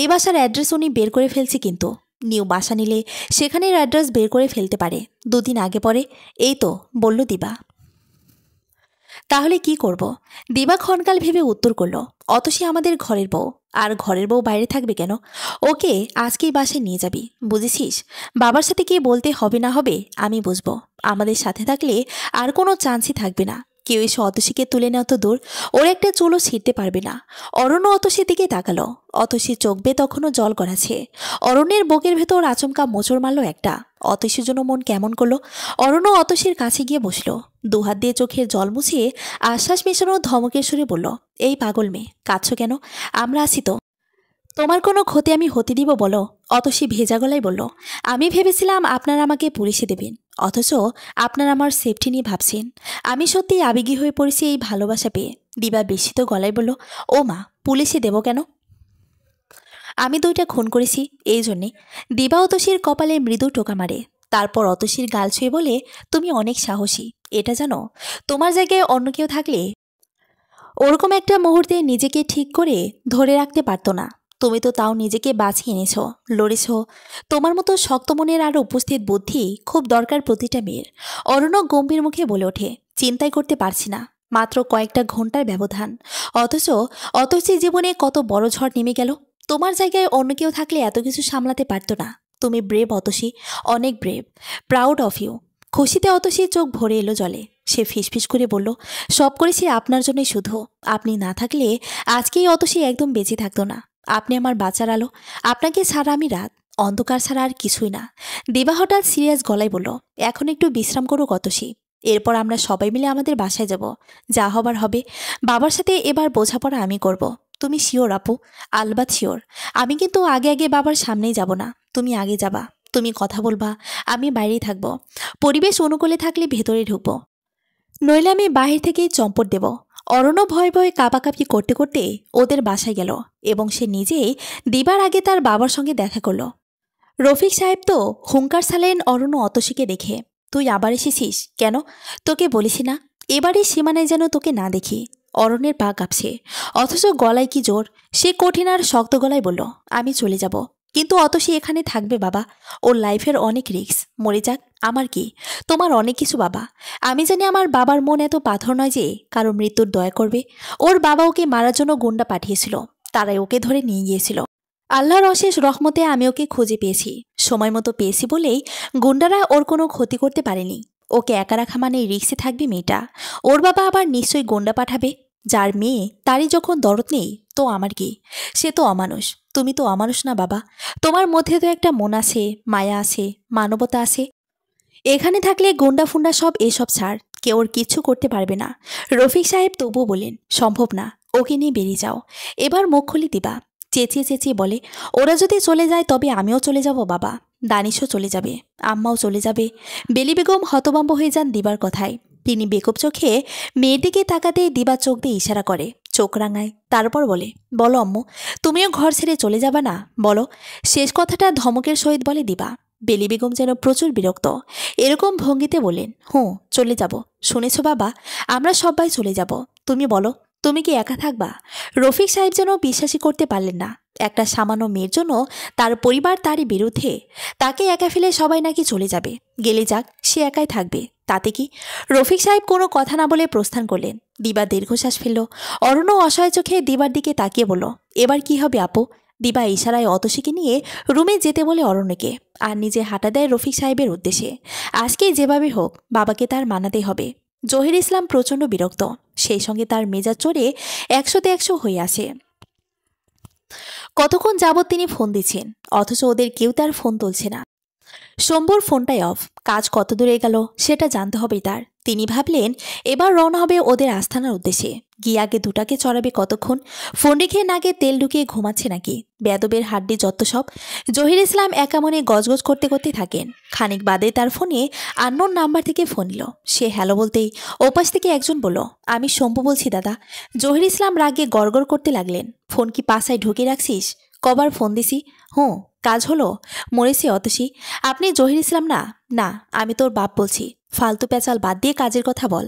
এই বাসার অ্যাড্রেস উনি বের করে ফেলছে, কিন্তু নিউ বাসা নিলে সেখানের অ্যাড্রেস বের করে ফেলতে পারে 2 দিন আগে পরে। এই তো বলল দিবা। তাহলে কি করব? দিবা ক্ষণকাল ভেবে উত্তর করল, অতসী আমাদের ঘরের বউ, আর ঘরের বউ বাইরে থাকবে কেন? ওকে আজকেই বাসায় নিয়ে যাবি, বুঝেছিস? বাবার সাথে কি বলতে হবে না হবে আমি বুঝবো। আমাদের সাথে থাকলে আর কোনো চান্সই থাকবে না। কেউ এসে অতসীকে তুলে নেওয়া তো দূর, ওর একটা চুলও ছিঁড়তে পারবে না। অরণ্য অতসীর দিকে তাকালো। অতসীর চোখ বেয়ে তখনও জল গড়াচ্ছে। অরণ্যের বুকের ভেতর আচমকা মোচড় মারল একটা। অতসীর জন্য মন কেমন করলো। অরণ্য অতসীর কাছে গিয়ে বসলো। দুহাত দিয়ে চোখের জল মুছিয়ে আশ্বাস মেশানো ধমকের সুরে বলল, এই পাগল মেয়ে, কাঁদছো কেন? আমরা আছি তো। তোমার কোনো ক্ষতি আমি হতে দিব বলো? অতসী ভেজা গলায় বলল, আমি ভেবেছিলাম আপনারা আমাকে পুলিশে দেবেন, অথচ আপনারা আমার সেফটি নিয়ে ভাবছেন। আমি সত্যিই আবেগী হয়ে পড়েছি এই ভালোবাসা পেয়ে। দিবা বিস্মিত গলায় বলল, ও মা, পুলিশে দেব কেন? আমি 2টা খুন করেছি, এই জন্যে। দিবা অতসীর কপালে মৃদু টোকা মারে। তারপর অতসীর গাল ছুঁয়ে বলে, তুমি অনেক সাহসী, এটা জানো? তোমার জায়গায় অন্য কেউ থাকলে ওরকম একটা মুহূর্তে নিজেকে ঠিক করে ধরে রাখতে পারতো না। তুমি তো তাও নিজেকে বাঁচিয়ে এনেছ, লড়েছ। তোমার মতো শক্ত মনের আর উপস্থিত বুদ্ধি খুব দরকার প্রতিটা মেয়ের। অরণ্য গম্ভীর মুখে বলে ওঠে, চিন্তাই করতে পারছি না, মাত্র কয়েকটা ঘন্টার ব্যবধান, অথচ অতসী জীবনে কত বড় ঝড় নেমে গেল। তোমার জায়গায় অন্য কেউ থাকলে এত কিছু সামলাতে পারতো না। তুমি ব্রেভ অতসী, অনেক ব্রেভ। Proud of you. খুশিতে অতসীর চোখ ভরে এলো জলে। সে ফিসফিস করে বলল, সব করেছি আপনার জন্যই শুধু। আপনি না থাকলে আজকেই অতসী একদম বেঁচে থাকতো না। আপনি আমার বাঁচার আলো, আপনাকে ছাড়া আমি রাত, অন্ধকার ছাড়া আর কিছুই না। দিবা হঠাৎ সিরিয়াস গলায় বলল, এখন একটু বিশ্রাম করুক অতসী, এরপর আমরা সবাই মিলে আমাদের বাসায় যাব। যা হবার হবে। বাবার সাথে এবার বোঝাপড়া আমি করব। তুমি শিওর আপু? আলবাত শিওর। আমি কিন্তু আগে আগে বাবার সামনেই যাব না, তুমি আগে যাবা। তুমি কথা বলবা, আমি বাইরেই থাকবো। পরিবেশ অনুকূলে থাকলে ভেতরে ঢুকবো, নইলে আমি বাহির থেকেই চম্পট দেব। অরণ্য ভয়ে ভয়ে কাঁপাকাঁপি করতে করতে ওদের বাসায় গেল এবং সে নিজেই দিবার আগে তার বাবার সঙ্গে দেখা করল। রফিক সাহেব তো হুঙ্কার ছাড়লেন অরণ্য অতসীকে দেখে, তুই আবার এসেছিস কেন? তোকে বলিস না এবারে সীমানায় যেন তোকে না দেখি। অরণ্যের পা কাঁপছে, অথচ গলায় কি জোর। সে কঠিন আর শক্ত গলায় বলল, আমি চলে যাব, কিন্তু অতসী এখানে থাকবে বাবা। ওর লাইফের অনেক রিস্ক, মরে যাক, আমার কি? তোমার অনেক কিছু বাবা। আমি জানি আমার বাবার মন এত পাথর নয় যে কারো মৃত্যুর দয়া করবে। ওর বাবা ওকে মারার জন্য গুন্ডা পাঠিয়েছিল, তারাই ওকে ধরে নিয়ে গিয়েছিল। আল্লাহর অশেষ রহমতে আমি ওকে খুঁজে পেয়েছি, সময় মতো পেয়েছি বলেই গুন্ডারা ওর কোনো ক্ষতি করতে পারেনি। ওকে একা রাখা মানে রিক্সে থাকবে মেয়েটা। ওর বাবা আবার নিশ্চয়ই গুন্ডা পাঠাবে। যার মেয়ে তারই যখন দরদ নেই তো আমার কি? সে তো অমানুষ। তুমি তো অমানুষ না বাবা। তোমার মধ্যে তো একটা মন আছে, মায়া আছে, মানবতা আছে। এখানে থাকলে গুন্ডা ফুন্ডা সব এসব ছাড়, কেউ ওর কিচ্ছু করতে পারবে না। রফিক সাহেব তবুও বলেন, সম্ভব না, ওকে নিয়ে বেরিয়ে যাও। এবার মুখ খুলে দিবা চেঁচিয়ে চেঁচিয়ে বলে, ওরা যদি চলে যায় তবে আমিও চলে যাব বাবা। দানিশও চলে যাবে, আম্মাও চলে যাবে। বেলি বেগম হতভম্ব হয়ে যান দিবার কথায়। তিনি বেকুব চোখে মেয়ের দিকে তাকাতে দিবা চোখ দিয়ে ইশারা করে, চোখ রাঙায়, তারপর বলে, বলো আম্মু, তুমিও ঘর ছেড়ে চলে যাবা না বলো? শেষ কথাটা ধমকের সহিত বলে দিবা। বেলি বেগম যেন প্রচুর বিরক্ত, এরকম ভঙ্গিতে বলেন, হুঁ চলে যাব। শুনেছ বাবা, আমরা সবাই চলে যাব। তুমি বলো, তুমি কি একা থাকবা? রফিক সাহেব যেন বিশ্বাসই করতে পারলেন না। একটা সামান্য মেয়ের জন্য তার পরিবার তারই বিরুদ্ধে, তাকে একা ফেলে সবাই নাকি চলে যাবে। গেলে যাক, সে একাই থাকবে, তাতে কি? রফিক সাহেব কোনো কথা না বলে প্রস্থান করলেন। দিবা দীর্ঘশ্বাস ফেলল। অরণ্য অসহায় চোখে দিবার দিকে তাকিয়ে বলল, এবার কি হবে আপু? দিবা ইশারায় অতসীকে নিয়ে রুমে যেতে বলে অরণ্যকে, আর নিজে হাঁটা দেয় রফিক সাহেবের উদ্দেশ্যে। আজকেই যেভাবে হোক বাবাকে তার মানাতে হবে। জহির ইসলাম প্রচণ্ড বিরক্ত, সেই সঙ্গে তার মেজাজ চড়ে 100তে 100 হয়ে আসে। কতক্ষণ যাবৎ তিনি ফোন দিচ্ছেন, অথচ ওদের কেউ তার ফোন তুলছে না। শম্ভুর ফোনটাই অফ। কাজ কত দূরে গেল সেটা জানতে হবে তার। তিনি ভাবলেন এবার রওনা হবে ওদের আস্থানার উদ্দেশ্যে। গিয়ে আগে দুটাকে চড়াবে কতক্ষণ। ফোন রেখে নাকে তেল ঢুকিয়ে ঘুমাচ্ছে নাকি, বেদবের হাড্ডি যত সব। জহির ইসলাম একা মনে গজগজ করতে করতে থাকেন। খানিক বাদে তার ফোনে আননোন নাম্বার থেকে ফোন এলো। সে হ্যালো বলতেই ওপাশ থেকে একজন বলল, আমি শম্ভু বলছি দাদা। জহির ইসলাম রাগে গড়গড় করতে লাগলেন, ফোন কি পাশায় ঢুকে রাখছিস? কবার ফোন দিছি? হুঁ। কাজ হলো? মরেছি অতসী। আপনি জহির ইসলাম না? না, আমি তোর বাপ বলছি। ফালতু পেঁচাল বাদ দিয়ে কাজের কথা বল।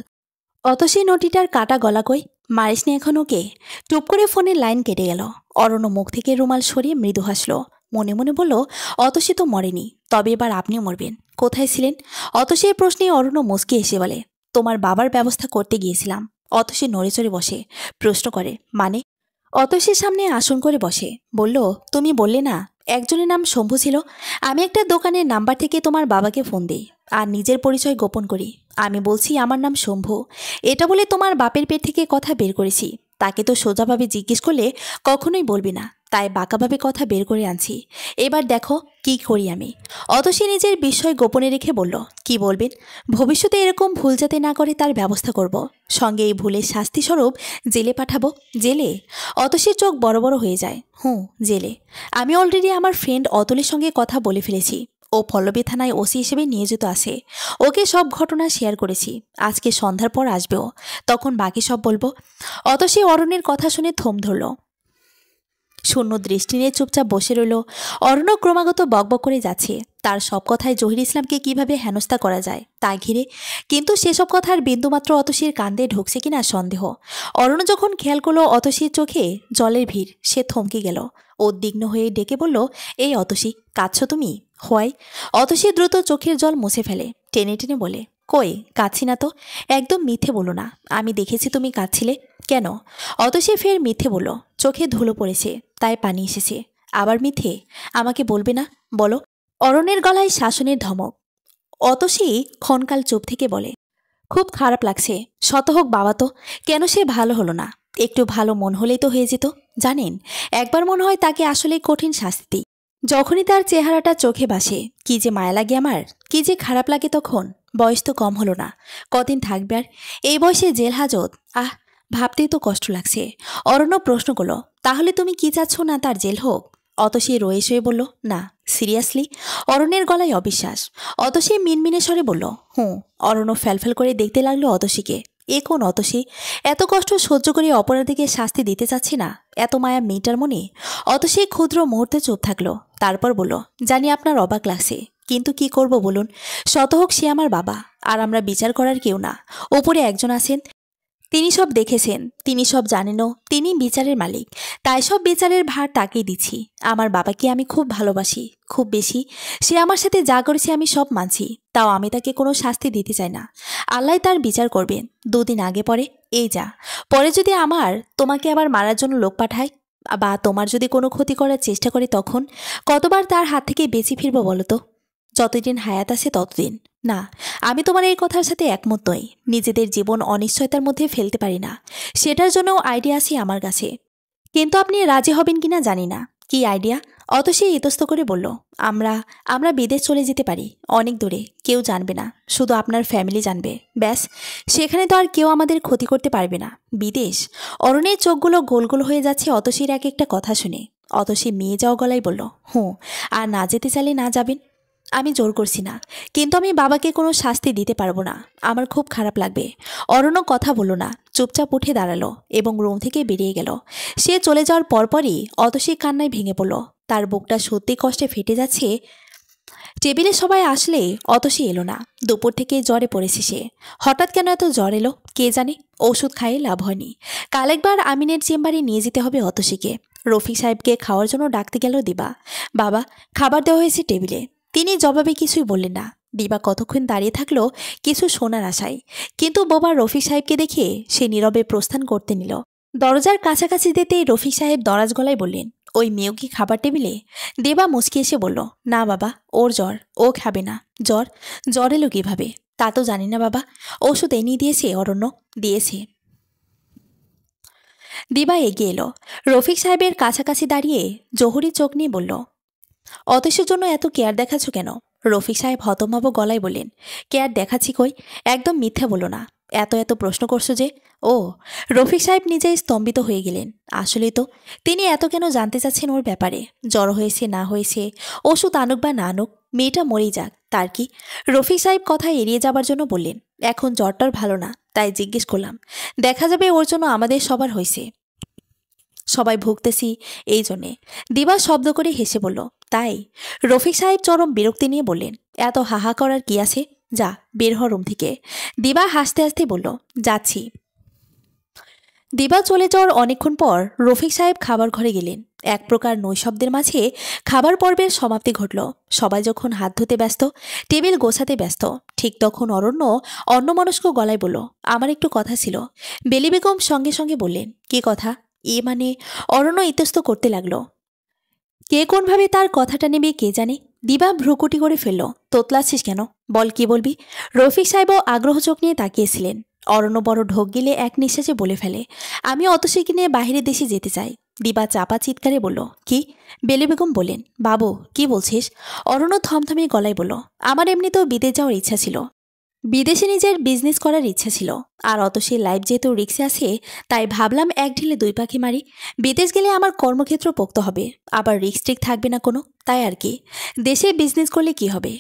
অতসী নটিটার কাটা গলা কই? মারিসনি এখন ওকে? টুপ করে ফোনের লাইন কেটে গেল। অরণ্য মুখ থেকে রুমাল সরিয়ে মৃদু হাসল। মনে মনে বলল, অতসী তো মরেনি, তবে এবার আপনিও মরবেন। কোথায় ছিলেন? অতসীর প্রশ্নে অরণ্য মুচকি এসে বলে, তোমার বাবার ব্যবস্থা করতে গিয়েছিলাম। অতসী নড়ে চড়ে বসে, প্রশ্ন করে, মানে? অতসীর সামনে আসন করে বসে, বলল, তুমি বললে না একজনের নাম শম্ভু ছিল? আমি একটা দোকানের নাম্বার থেকে তোমার বাবাকে ফোন দিই আর নিজের পরিচয় গোপন করি। আমি বলছি আমার নাম শম্ভু। এটা বলে তোমার বাপের পেট থেকে কথা বের করেছি। তাকে তো সোজাভাবে জিজ্ঞেস করলে কখনোই বলবি না, তাই বাঁকাভাবে কথা বের করে আনছি। এবার দেখো কি করি আমি। অতসী নিজের বিস্ময় গোপনে রেখে বলল, কি বলবেন? ভবিষ্যতে এরকম ভুল যাতে না করে তার ব্যবস্থা করব। সঙ্গে এই ভুলের শাস্তিস্বরূপ জেলে পাঠাবো। জেলে? অতসীর চোখ বড় বড় হয়ে যায়। জেলে। আমি অলরেডি আমার ফ্রেন্ড অতুলের সঙ্গে কথা বলে ফেলেছি। ও পল্লবী থানায় ওসি হিসেবে নিয়োজিত আছে। ওকে সব ঘটনা শেয়ার করেছি। আজকে সন্ধ্যার পর আসবেও, তখন বাকি সব বলবো। অতসী অরণ্যের কথা শুনে থম ধরল। শূন্য দৃষ্টি নিয়ে চুপচাপ বসে রইল। অরণ্য ক্রমাগত বকবক করে যাচ্ছে তার সব কথায় জহির ইসলামকে কিভাবে হেনস্থা করা যায় তা ঘিরে। কিন্তু সেসব কথার বিন্দুমাত্র অতসীর কান্দে ঢুকছে কিনা সন্দেহ। অরণ্য যখন খেয়াল করলো অতসীর চোখে জলের ভিড়, সে থমকে গেল। উদ্বিগ্ন হয়ে ডেকে বলল, এই অতসী, কাঁদছো তুমি? হয়। অতসী দ্রুত চোখের জল মুছে ফেলে, টেনে টেনে বলে, কই, কাঁদছি না তো। একদম মিথ্যে বলো না, আমি দেখেছি তুমি কাঁদছিলে। কেন? অতসী ফের মিথ্যে বলল, চোখে ধুলো পড়েছে তাই পানি এসেছে। আবার মিথ্যে? আমাকে বলবে না? বলো। অরণ্যের গলায় শাসনের ধমক। অতসী ক্ষণকাল চুপ থেকে বলে, খুব খারাপ লাগছে। শত হোক বাবা তো, কেন সে ভালো হলো না? একটু ভালো মন হলেই তো হয়ে যেত। জানেন, একবার মনে হয় তাকে আসলে কঠিন শাস্তি দিই। যখনই তার চেহারাটা চোখে ভাসে কি যে মায়া লাগে আমার, কি যে খারাপ লাগে তখন। বয়স তো কম হলো না, কদিন থাকবে আর? এই বয়সে জেল হাজত, আহ, ভাবতেই তো কষ্ট লাগছে। অরণ্য প্রশ্ন করল, তাহলে তুমি কি চাচ্ছ না তার জেল হোক? অতসী রয়ে শুয়ে বলল, না। সিরিয়াসলি? অরণ্যের গলায় অবিশ্বাস। অতসী মিনমিনে স্বরে বলল, অরণ্য ফ্যালফ্যাল করে দেখতে লাগলো অতসীকে। এ কোন অতসী? এত কষ্ট সহ্য করে অপরাধীকে শাস্তি দিতে চাচ্ছি না, এত মায়া মেয়েটার মনে। অতসী ক্ষুদ্র মুহূর্তে চুপ থাকলো, তারপর বলল, জানি আপনার অবাক লাগছে, কিন্তু কি করব বলুন। শত হোক সে আমার বাবা, আর আমরা বিচার করার কেউ না। ওপরে একজন আছেন, তিনি সব দেখেছেন, তিনি সব জানেনও, তিনি বিচারের মালিক। তাই সব বিচারের ভার তাকেই দিচ্ছি। আমার বাবাকে আমি খুব ভালোবাসি, খুব বেশি। সে আমার সাথে যা করেছে আমি সব মানছি, তাও আমি তাকে কোনো শাস্তি দিতে চাই না। আল্লাহ তার বিচার করবেন। দুদিন আগে পরে এই যা, পরে যদি তোমাকে আবার মারার জন্য লোক পাঠায়, বা তোমার যদি কোনো ক্ষতি করার চেষ্টা করে, তখন কতবার তার হাত থেকে বেঁচে ফিরবো বলো তো? যতদিন হায়াত আছে ততদিন। না, আমি তোমার এই কথার সাথে একমত নই। নিজেদের জীবন অনিশ্চয়তার মধ্যে ফেলতে পারি না, সেটার জন্যও আইডিয়া আছে আমার কাছে। কিন্তু আপনি রাজি হবেন কিনা জানি না। কি আইডিয়া? অতসী ইতস্ত করে বলল, আমরা আমরা বিদেশ চলে যেতে পারি, অনেক দূরে, কেউ জানবে না, শুধু আপনার ফ্যামিলি জানবে, ব্যাস। সেখানে তো আর কেউ আমাদের ক্ষতি করতে পারবে না। বিদেশ? অরণ্যের চোখগুলো গোল গোল হয়ে যাচ্ছে অতসীর এক একটা কথা শুনে। অতসী মেয়ে যাওয়া গলায় বলল, আর না যেতে চাইলে না যাবেন। আমি জোর করছি না, কিন্তু আমি বাবাকে কোনো শাস্তি দিতে পারবো না। আমার খুব খারাপ লাগবে। অরণ্য কথা বলল না, চুপচাপ উঠে দাঁড়ালো এবং রুম থেকে বেরিয়ে গেল। সে চলে যাওয়ার পরপরই অতসী কান্নায় ভেঙে পড়ল। তার বুকটা সত্যি কষ্টে ফেটে যাচ্ছে। টেবিলে সবাই আসলে অতসী এলো না। দুপুর থেকে জ্বরে পড়েছে সে। হঠাৎ কেন এত জ্বর এলো কে জানে। ওষুধ খাইয়ে লাভ হয়নি। কাল একবার আমিনের চেম্বারে নিয়ে যেতে হবে অতসীকে। রফিক সাহেবকে খাওয়ার জন্য ডাকতে গেল দিবা। বাবা, খাবার দেওয়া হয়েছে টেবিলে। তিনি জবাবে কিছুই বললেন না। দিবা কতক্ষণ দাঁড়িয়ে থাকলো কিছু শোনার আশায়, কিন্তু বোবা রফিক সাহেবকে দেখে সে নীরবে প্রস্থান করতে নিল। দরজার কাছাকাছি যেতেই রফিক সাহেব দরাজ গলায় বললেন, ওই মেয়েও কি খাবার টেবিলে? দেবা মুচকি এসে বলল, না বাবা, ওর জ্বর, ও খাবে না। জ্বর? জ্বর এলো কিভাবে? তা তো জানি না বাবা। ওষুধ এনে দিয়েছে অরণ্য, দিয়েছে। দিবা এগিয়ে এলো রফিক সাহেবের কাছাকাছি দাঁড়িয়ে জহুরি চোখ নিয়ে বলল, অতসীর জন্য এত কেয়ার দেখাচ্ছ কেন? রফিক সাহেব হতভাব গলায় বললেন, কেয়ার দেখাচ্ছি কই? একদম মিথ্যা বলো না। এত এত প্রশ্ন করছো যে। ও। রফিক সাহেব নিজেই স্তম্ভিত হয়ে গেলেন। আসলেই তো, তিনি এত কেন জানতে চাচ্ছেন ওর ব্যাপারে? জ্বর হয়েছে না হয়েছে, ওষুধ আনুক বা না আনুক, মেয়েটা মরেই যাক, তার কি? রফিক সাহেব কথা এড়িয়ে যাবার জন্য বললেন, এখন জ্বরটার ভালো না, তাই জিজ্ঞেস করলাম। দেখা যাবে ওর জন্য আমাদের সবার হয়েছে। সবাই ভুগতেছি এই জন্যে। দিবা শব্দ করে হেসে বলল, তাই? রফিক সাহেব চরম বিরক্তি নিয়ে বললেন, এত হাহা করার কি আছে, যা বের হ রুম থেকে। দিবা হাসতে হাসতে বলল, যাচ্ছি। দিবা চলে যাওয়ার অনেকক্ষণ পর রফিক সাহেব খাবার ঘরে গেলেন। এক প্রকার নৈশব্দের মাঝে খাবার পর্বের সমাপ্তি ঘটল। সবাই যখন হাত ধুতে ব্যস্ত, টেবিল গোছাতে ব্যস্ত, ঠিক তখন অরণ্য অন্যমনস্ক গলায় বলল, আমার একটু কথা ছিল। বেলি বেগম সঙ্গে সঙ্গে বললেন, কি কথা? মানে অরণ্য ইতস্ত করতে লাগলো। কে কোনভাবে তার কথাটা নেবে কে জানে। দিবা ভ্রুকুটি করে ফেলল, তোতলাচ্ছিস কেন? বল কি বলবি। রফিক সাহেবও আগ্রহ চোখ নিয়ে তাকিয়েছিলেন। অরণ্য বড় ঢোক গিলে এক নিঃশ্বাসে বলে ফেলে, আমি অতসীকে নিয়ে বাহিরের দেশে যেতে চাই। দিবা চাপা চিৎকারে বলল, কি? বেলি বেগম বললেন, বাবু কি বলছিস? অরণ্য থমথমে গলায় বলল, আমার এমনিতেও বিদেশ যাওয়ার ইচ্ছা ছিল। বিদেশে নিজের বিজনেস করার ইচ্ছা ছিল। আর অতসীর লাইফ যেহেতু রিক্সে আছে, তাই ভাবলাম এক ঢিলে দুই পাখি মারি। বিদেশ গেলে আমার কর্মক্ষেত্র পোক্ত হবে, আবার রিক্স টিক থাকবে না কোনো, তাই আর কি। দেশে বিজনেস করলে কি হবে?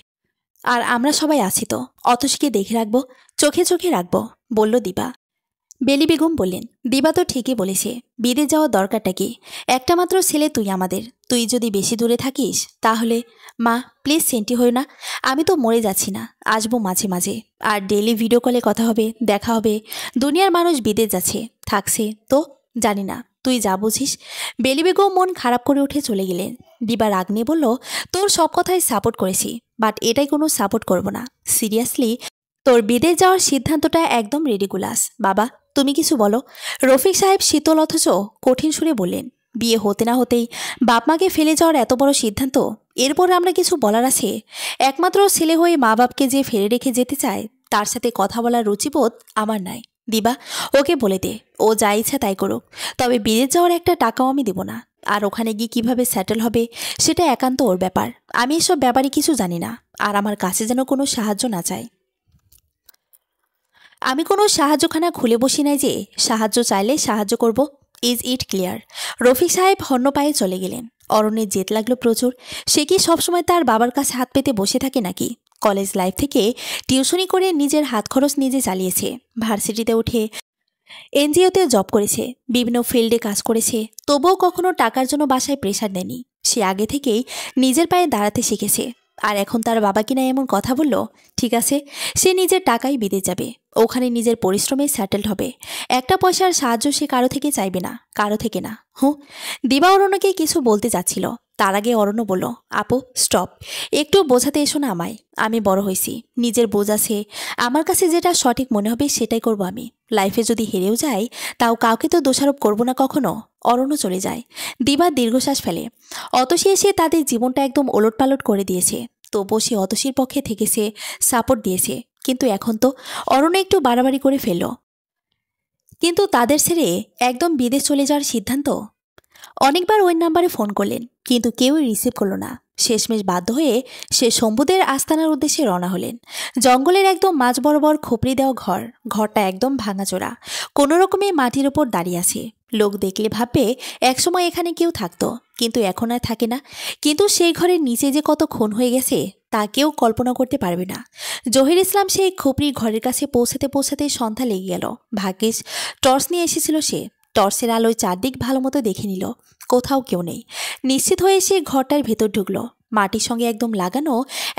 আর আমরা সবাই আছি তো, অতসীকে দেখে রাখবো, চোখে চোখে রাখবো, বলল দিবা। বেলি বেগম বললেন, দিবা তো ঠিকই বলেছে, বিদেশ যাওয়ার দরকারটা কি? একটা মাত্র ছেলে তুই আমাদের, তুই যদি বেশি দূরে থাকিস তাহলে। মা প্লিজ সেন্টি হই না, আমি তো মরে যাচ্ছি না, আসবো মাঝে মাঝে, আর ডেলি ভিডিও কলে কথা হবে, দেখা হবে। দুনিয়ার মানুষ বিদেশ যাচ্ছে, থাকছে তো, জানি না, তুই যা বুঝিস। বেলি বেগম মন খারাপ করে উঠে চলে গেলেন। দিবা রাগ নিয়ে বলল, তোর সব কথাই সাপোর্ট করেছি, বাট এটাই কোনো সাপোর্ট করব না। সিরিয়াসলি তোর বিদেশ যাওয়ার সিদ্ধান্তটা একদম রেডিকুলাস। বাবা তুমি কিছু বলো। রফিক সাহেব শীতল অথচ কঠিন সুরে বললেন, বিয়ে হতে না হতেই বাপ মাকে ফেলে যাওয়ার এত বড় সিদ্ধান্ত, এরপর আমরা কিছু বলার আছে? একমাত্র ছেলে হয়ে মা বাপকে যে ফেলে রেখে যেতে চায়, তার সাথে কথা বলার রুচিবোধ আমার নাই। দিবা ওকে বলে দে, ও যা ইচ্ছা তাই করুক, তবে বিদেশ যাওয়ার একটা টাকাও আমি দেব না। আর ওখানে গিয়ে কিভাবে সেটেল হবে সেটা একান্ত ওর ব্যাপার, আমি এসব ব্যাপারে কিছু জানি না। আর আমার কাছে যেন কোনো সাহায্য না চায়। আমি কোনো সাহায্যখানা খুলে বসি নাই যে সাহায্য চাইলে সাহায্য করব। Is it clear? রফিক সাহেব হন্য পায়ে চলে গেলেন। অরণ্যের জেদ লাগলো প্রচুর। সে কি সবসময় তার বাবার কাছে হাত পেতে বসে থাকে নাকি? কলেজ লাইফ থেকে টিউশনি করে নিজের হাত খরচ নিজে চালিয়েছে, ভার্সিটিতে উঠে এনজিওতে জব করেছে, বিভিন্ন ফিল্ডে কাজ করেছে, তবুও কখনো টাকার জন্য বাসায় প্রেশার দেয়নি। সে আগে থেকেই নিজের পায়ে দাঁড়াতে শিখেছে। আর এখন তার বাবা কিনা এমন কথা বলল, ঠিক আছে সে নিজের টাকাই বিদেশ যাবে, ওখানে নিজের পরিশ্রমে সেটেলড হবে। একটা পয়সার সাহায্য সে কারো থেকে চাইবে না, কারো থেকে না। দিবা অরণ্যকে কিছু বলতে যাচ্ছিল, তার আগে অরণ্য বলল, আপু স্টপ, একটু বোঝাতে এসো না আমায়। আমি বড় হয়েছি, নিজের বোঝ আছে, আমার কাছে যেটা সঠিক মনে হবে সেটাই করব আমি। লাইফে যদি হেরেও যাই তাও কাউকে তো দোষারোপ করব না কখনো। অরণ্য চলে যায়। দিবা দীর্ঘশ্বাস ফেলে। অতসী এসে তাদের জীবনটা একদম ওলটপালট করে দিয়েছে, তবুও সে অতসীর পক্ষে থেকেছে, সাপোর্ট দিয়েছে। কিন্তু এখন তো অরণ্য একটু বাড়াবাড়ি করে ফেলল। কিন্তু তাদের ছেড়ে একদম বিদেশ চলে যাওয়ার সিদ্ধান্ত। অনেকবার ওই নাম্বারে ফোন করলেন, কিন্তু কেউই রিসিভ করল না। শেষমেশ বাধ্য হয়ে সে শম্ভুদের আস্তানার উদ্দেশ্যে রওনা হলেন। জঙ্গলের একদম মাঝ বরাবর খোপড়ি দেওয়া ঘর, ঘরটা একদম ভাঙাচোরা, কোনো রকমে মাটির ওপর দাঁড়িয়ে আছে। লোক দেখলে ভাববে একসময় এখানে কেউ থাকতো, কিন্তু এখন আর থাকে না। কিন্তু সেই ঘরের নিচে যে কত খুন হয়ে গেছে তা কেউ কল্পনা করতে পারবে না। জহির ইসলাম সেই খোপড়ির ঘরের কাছে পৌঁছাতে পৌঁছাতে সন্ধ্যা লেগে গেল। ভাগ্যিস টর্চ নিয়ে এসেছিল সে। টর্চের আলোয় চারদিক ভালো মতো দেখে নিল, কোথাও কেউ নেই। নিশ্চিত হয়ে সে ঘরটার ভেতর ঢুকলো। মাটির সঙ্গে একদম লাগানো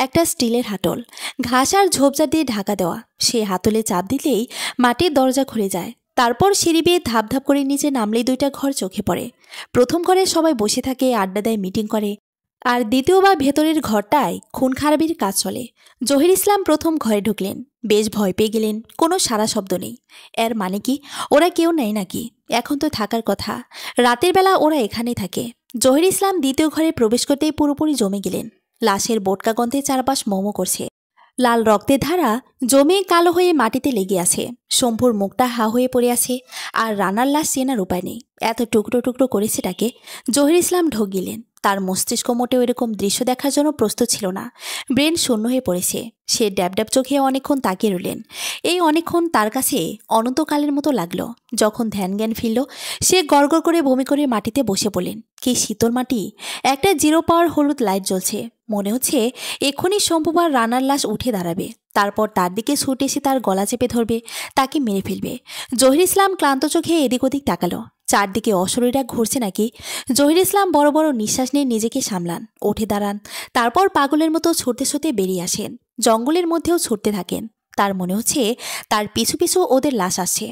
একটা স্টিলের হাতল, ঘাস আর ঝোপঝাড় দিয়ে ঢাকা দেওয়া। সে হাতলে চাপ দিলেই মাটির দরজা খুলে যায়। তারপর সিঁড়ি বেয়ে ধাপ ধাপ করে নিচে নামলেই দুইটা ঘর চোখে পড়ে। প্রথম ঘরে সবাই বসে থাকে, আড্ডা দেয়, মিটিং করে। আর দ্বিতীয় বা ভেতরের ঘরটায় খুন খারাপির কাজ চলে। জহির ইসলাম প্রথম ঘরে ঢুকলেন, বেশ ভয় পেয়ে গেলেন। কোনো সারা শব্দ নেই। এর মানে কি ওরা কেউ নেই নাকি? এখন তো থাকার কথা, রাতের বেলা ওরা এখানেই থাকে। জহির ইসলাম দ্বিতীয় ঘরে প্রবেশ করতেই পুরোপুরি জমে গেলেন। লাশের বোটকা গন্ধে চারপাশ মোমো করছে। লাল রক্তের ধারা জমে কালো হয়ে মাটিতে লেগে আছে। শম্ভুর মুখটা হা হয়ে পড়ে আছে। আর রানার লাশ চেনার উপায় নেই, এত টুকরো টুকরো করেছে তাকে। জহির ইসলাম ঢোক গেলেন। তার মস্তিষ্ক মোটেও এরকম দৃশ্য দেখার জন্য প্রস্তুত ছিল না। ব্রেন শূন্য হয়ে পড়েছে। সে ড্যাব ড্যাব চোখে অনেকক্ষণ তাকিয়ে রইলেন। এই অনেকক্ষণ তার কাছে অনন্তকালের মতো লাগলো। যখন ধ্যান জ্ঞান ফিরল, সে গড়গড় করে বমি করে মাটিতে বসে পড়লেন। কি শীতল মাটি! একটা জিরো পাওয়ার হলুদ লাইট জ্বলছে। মনে হচ্ছে এক্ষুনি শম্ভু আর রানার লাশ উঠে দাঁড়াবে, তারপর তার দিকে ছুটে এসে তার গলা চেপে ধরবে, তাকে মেরে ফেলবে। জহির ইসলাম ক্লান্ত চোখে এদিক ওদিক তাকালো। চারদিকে অশরীরা ঘুরছে নাকি। জহির ইসলাম বড় বড় নিঃশ্বাস নিয়ে নিজেকে সামলান, উঠে দাঁড়ান, তারপর পাগলের মতো ছুটতে ছুটতে বেরিয়ে আসেন। জঙ্গলের মধ্যেও ছুটতে থাকেন। তার মনে হচ্ছে তার পিছু পিছু ওদের লাশ আসছে,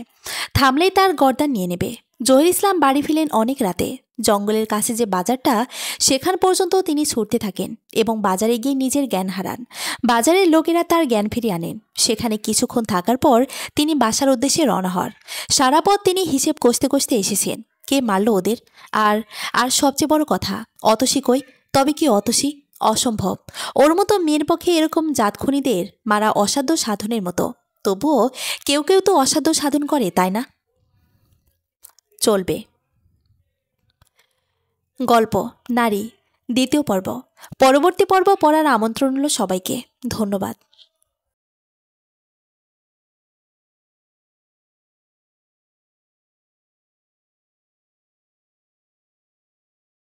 থামলেই তার গর্দান নিয়ে নেবে। জহির ইসলাম বাড়ি ফিরলেন অনেক রাতে। জঙ্গলের কাছে যে বাজারটা, সেখান পর্যন্ত তিনি ছুটতে থাকেন এবং বাজারে গিয়ে নিজের জ্ঞান হারান। বাজারের লোকেরা তার জ্ঞান ফিরিয়ে আনেন। সেখানে কিছুক্ষণ থাকার পর তিনি বাসার উদ্দেশ্যে রওনা হন। সারা পথ তিনি হিসেব কষতে কষতে এসেছেন, কে মারল ওদের। আর আর সবচেয়ে বড় কথা, অতসী কই? তবে কি অতসী? অসম্ভব। ওর মতো মেয়ের পক্ষে এরকম জাতখুনিদের মারা অসাধ্য সাধনের মতো। তবুও কেউ কেউ তো অসাধ্য সাধন করে, তাই না? চলবে। গল্প নারী, দ্বিতীয় পর্ব। পরবর্তী পর্ব পড়ার আমন্ত্রণ হলো সবাইকে। ধন্যবাদ।